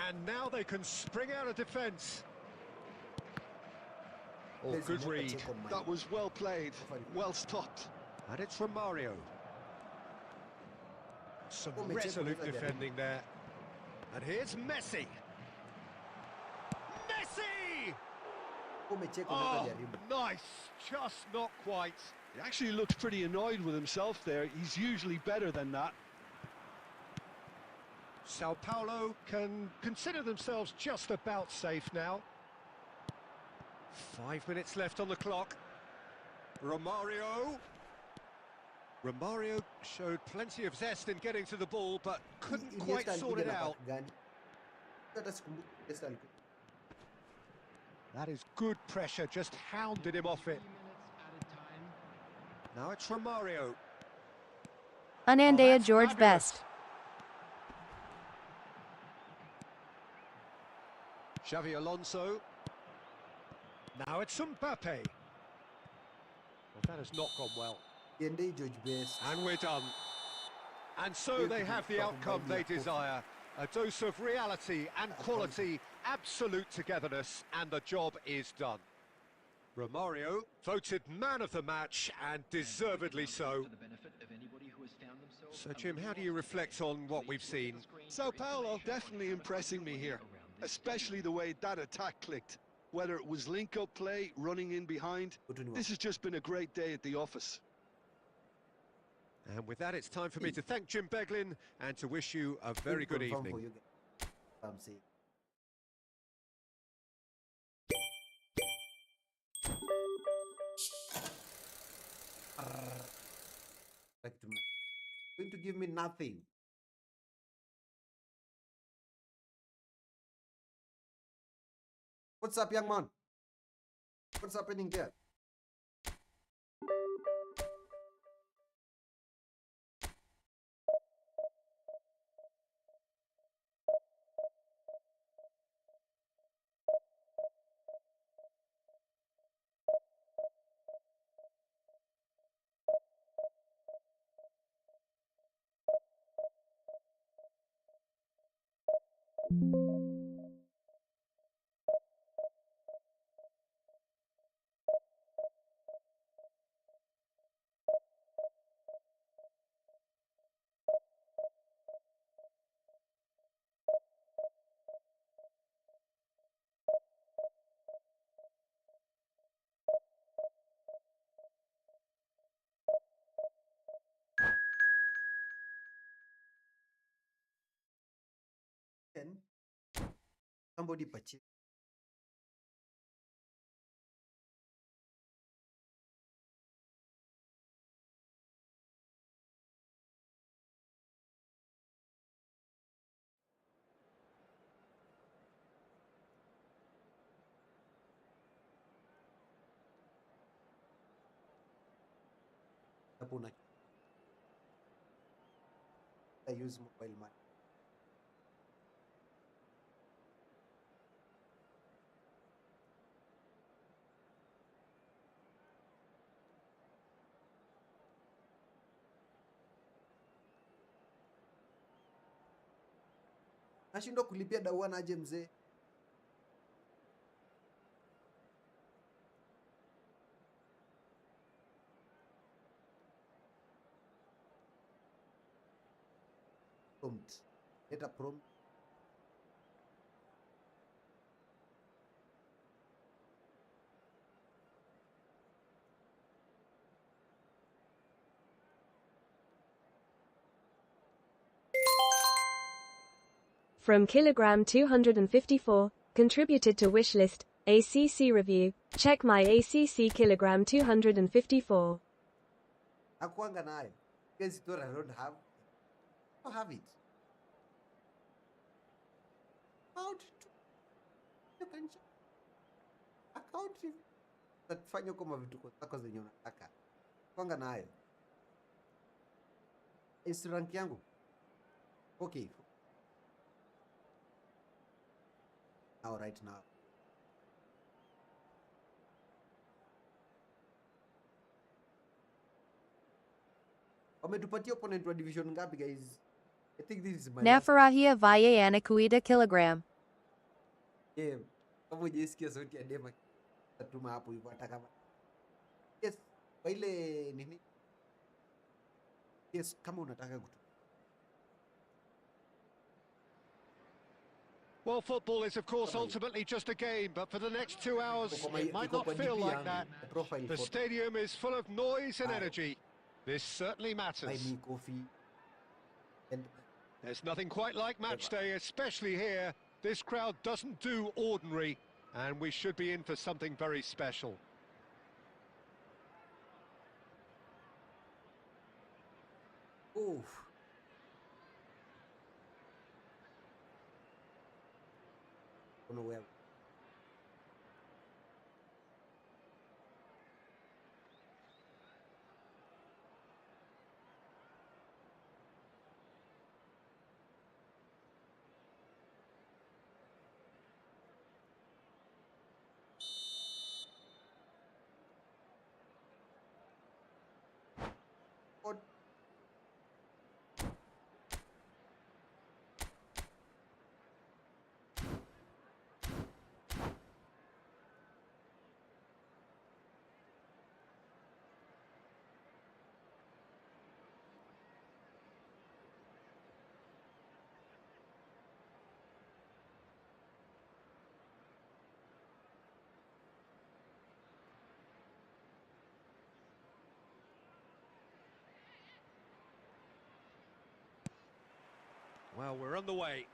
And now they can spring out of defence. Oh, good read. That was well played, well stopped. And it's Romario. Some resolute defending there. And here's Messi. Messi! Oh, nice. Just not quite. He actually looks pretty annoyed with himself there. He's usually better than that. Sao Paulo can consider themselves just about safe now. 5 minutes left on the clock. Romario. Romario showed plenty of zest in getting to the ball, but couldn't quite sort it out. That is good pressure, just hounded him off it. Now it's Romario. Anandea George fabulous. Best. Xavi Alonso. Now it's Mbappe. Well, that has not gone well. And we're done. And so they have the outcome they desire. A dose of reality and quality, absolute togetherness, and the job is done. Romario voted man of the match, and deservedly so. So, Jim, how do you reflect on what we've seen? Sao Paulo definitely impressing me here, especially the way that attack clicked. Whether it was link-up play, running in behind, this has just been a great day at the office. And with that, it's time for me to thank Jim Beglin and to wish you a very good evening. Going to give me nothing. What's up, young man? What's happening there? Somebody purchase hapo una use mobile money. Nashindwa kulipia dawa na aje mzee. Prompt. Get a prompt. From Kilogram 254, contributed to Wishlist, ACC Review. Check my ACC Kilogram 254. Akuanga nayo. Guys, I don't have. I don't have it. Account. You can check. Account. Tafanya kama vitu zako zenye unataka. Akuanga nayo. Is rank yangu. Okay. Now, right now. Wametupatia opponent wa division ngapi guys? I think this is my Nafarahia Vaya Anakuita kilogram. Yeah. Kama ujisikia sauti ya dema tatuma hapo hivyo hata kama. Yes, kwa ile nini? Yes, kama unataka kutu. Well, football is, of course, ultimately just a game, but for the next 2 hours, it might not feel like that. The stadium is full of noise and energy. This certainly matters. There's nothing quite like match day, especially here. This crowd doesn't do ordinary, and we should be in for something very special. Oof. Don't know where. Well, we're on the way.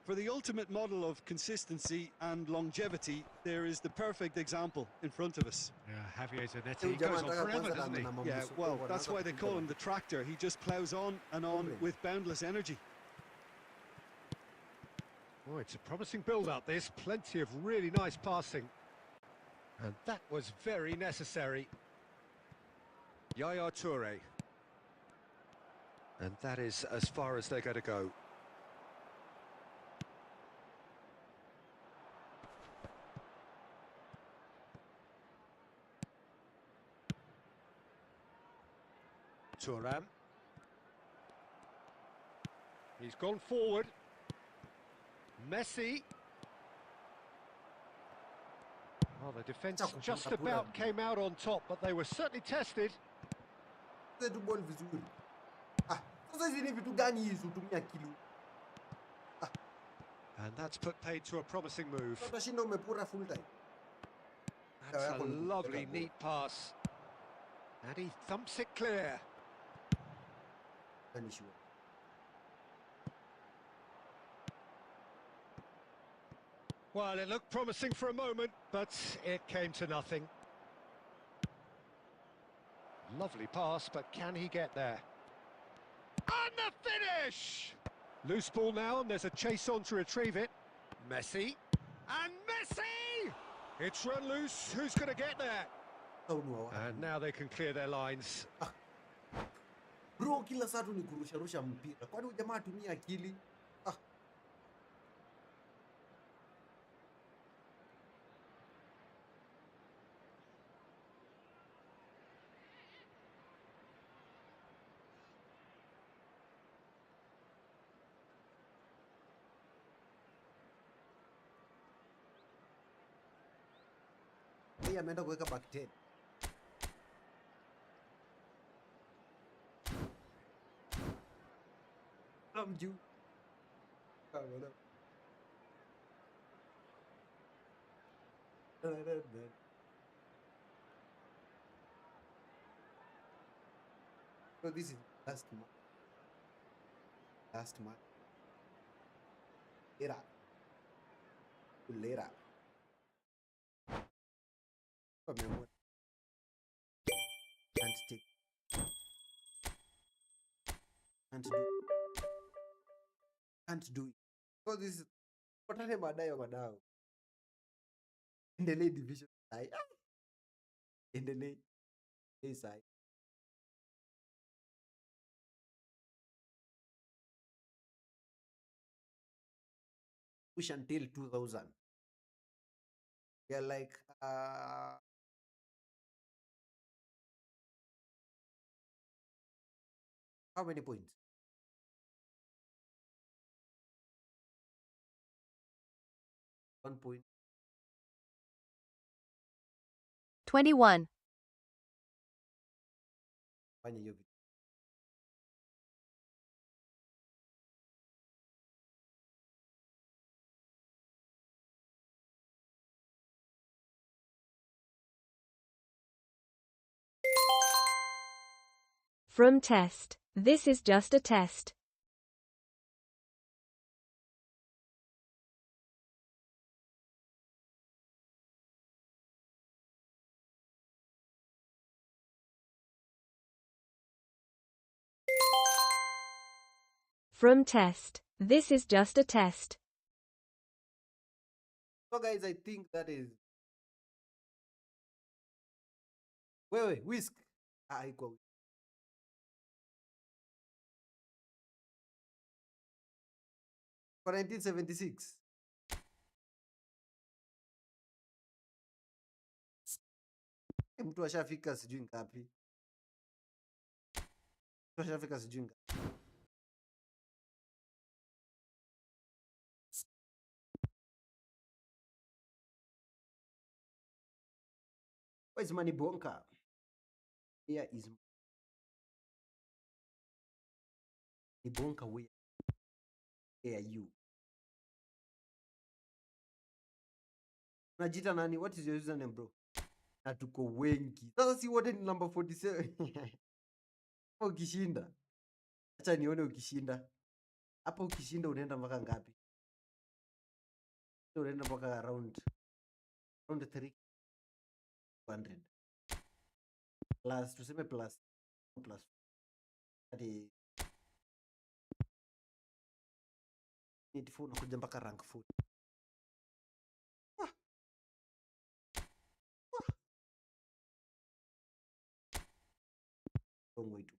For the ultimate model of consistency and longevity, there is the perfect example in front of us. Yeah, Javier Zanetti goes on forever, doesn't he? Yeah, well, that's why they call him the tractor. He just ploughs on and on with boundless energy. Oh, it's a promising build-up, this. Plenty of really nice passing. And that was very necessary. Yaya Toure. And that is as far as they're going to go. Thuram. He's gone forward. Messi. Well, the defence just about came out on top, but they were certainly tested. And that's put paid to a promising move. That's a lovely, neat pass. And he thumps it clear. Well, it looked promising for a moment, but it came to nothing. Lovely pass, but can he get there? And the finish! Loose ball now, and there's a chase on to retrieve it. Messi. And Messi! It's run loose. Who's going to get there? And now they can clear their lines. Bro, kila saa tu ni kurusha mpira. Kwani jamaa atumia akili? Yeye ameenda kuweka back 10. Mjuu. So this is last month. Later. Can't do it. So this is potane madao. Endelee division side. Endelee side. Push until 2000. They're like how many points? 1 point. 21. Fanya hiyo. From test. This is just a test. From test. This is just a test. So guys, I think that is. Wait, whisk. I go. For 1976. Mtu ashafika sijui ngapi. Where's Money Bonka? Here is Bonka. Where are you? Unajita nani? What is your username, bro? Na tuko wengi. Sasa si wote ni number 47. Ukishinda. Acha nione ukishinda. Hapo ukishinda unaenda mpaka ngapi? Unaenda mpaka around 300 plus, tuseme plus hadi 84 unakuja mpaka rank 4. Long way to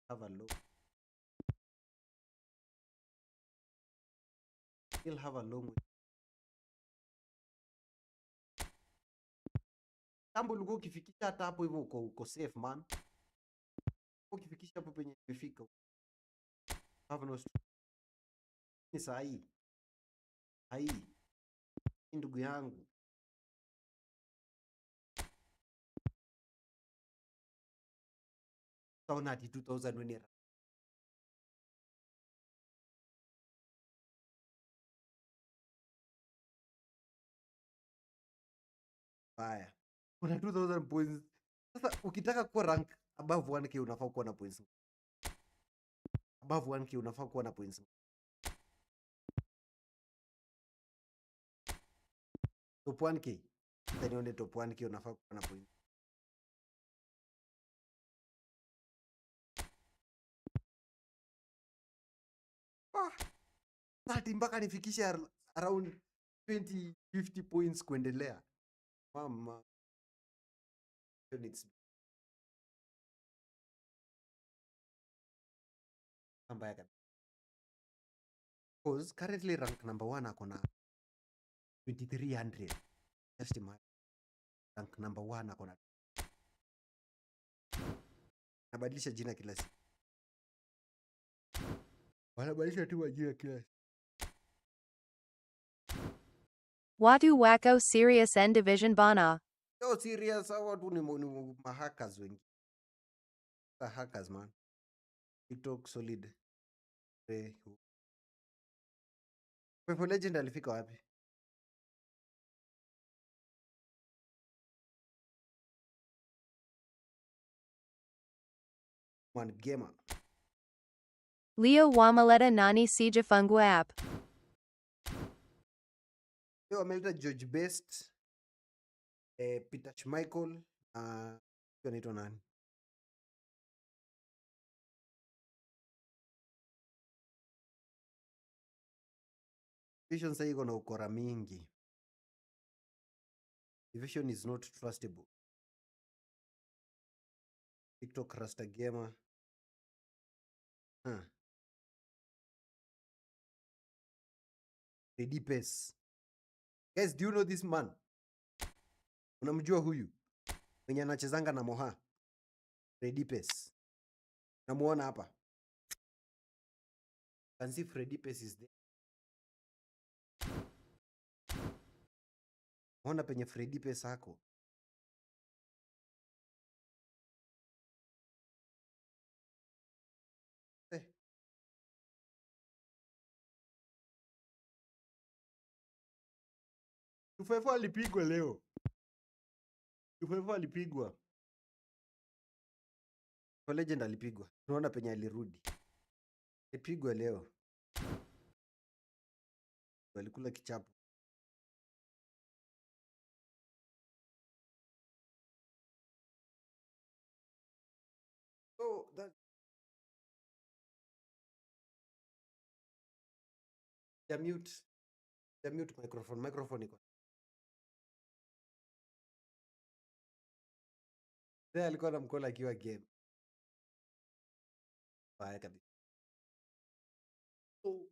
have a long. Still have a long way. Tambo ulikuwa ukifikisha hata hapo hivyo uko safe man. Ukifikisha hapo penye umefika. Have no stress. Ni sahi. Ndugu yangu. Sauna ati 2000 wenera. Baya. Kuna 2000 points. Sasa ukitaka kuwa rank above 1k unafaa kuwa na points. Above 1k unafaa kuwa na points. Top 1k. Then on the top 1k unafaa kuwa na points. Sati mpaka nifikishe around 20-50 points kuendelea. Mama. It's mbaya kabisa. Because currently rank number 1 ako na 2300. Just imagine. Rank number 1 ako na. Nabadilisha jina kila siku. Wanabadilisha tu majina kila siku. Watu wako serious N division bana. Yo serious, hawa tu ni mahackers wengi. The hackers man. TikTok solid. Pepo Legend alifika wapi? Man gamer. Leo wamaleta nani sijafungua app. Leo wameleta George Best, Peter Schmeichel, anaitwa nani? Division sasa iko na ukora mingi. Division is not trustable. TikTok Rasta Gamer. Ready Pace. Guys, do you know this man? Unamjua huyu? Mwenye anachezanga na Moha. Ready Pace. Namuona hapa. Can see Freddy Pace is there. Ona penye Freddy Pace hako. Tufefu alipigwa leo. Tufefu alipigwa. Kwa Legend alipigwa. Tunaona penye alirudi. Alipigwa leo. Walikula kichapo. So that the mute microphone iko. Sasa alikuwa anamkola akiwa game. Baya kabisa. So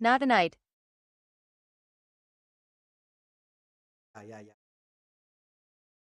Not tonight. yeah.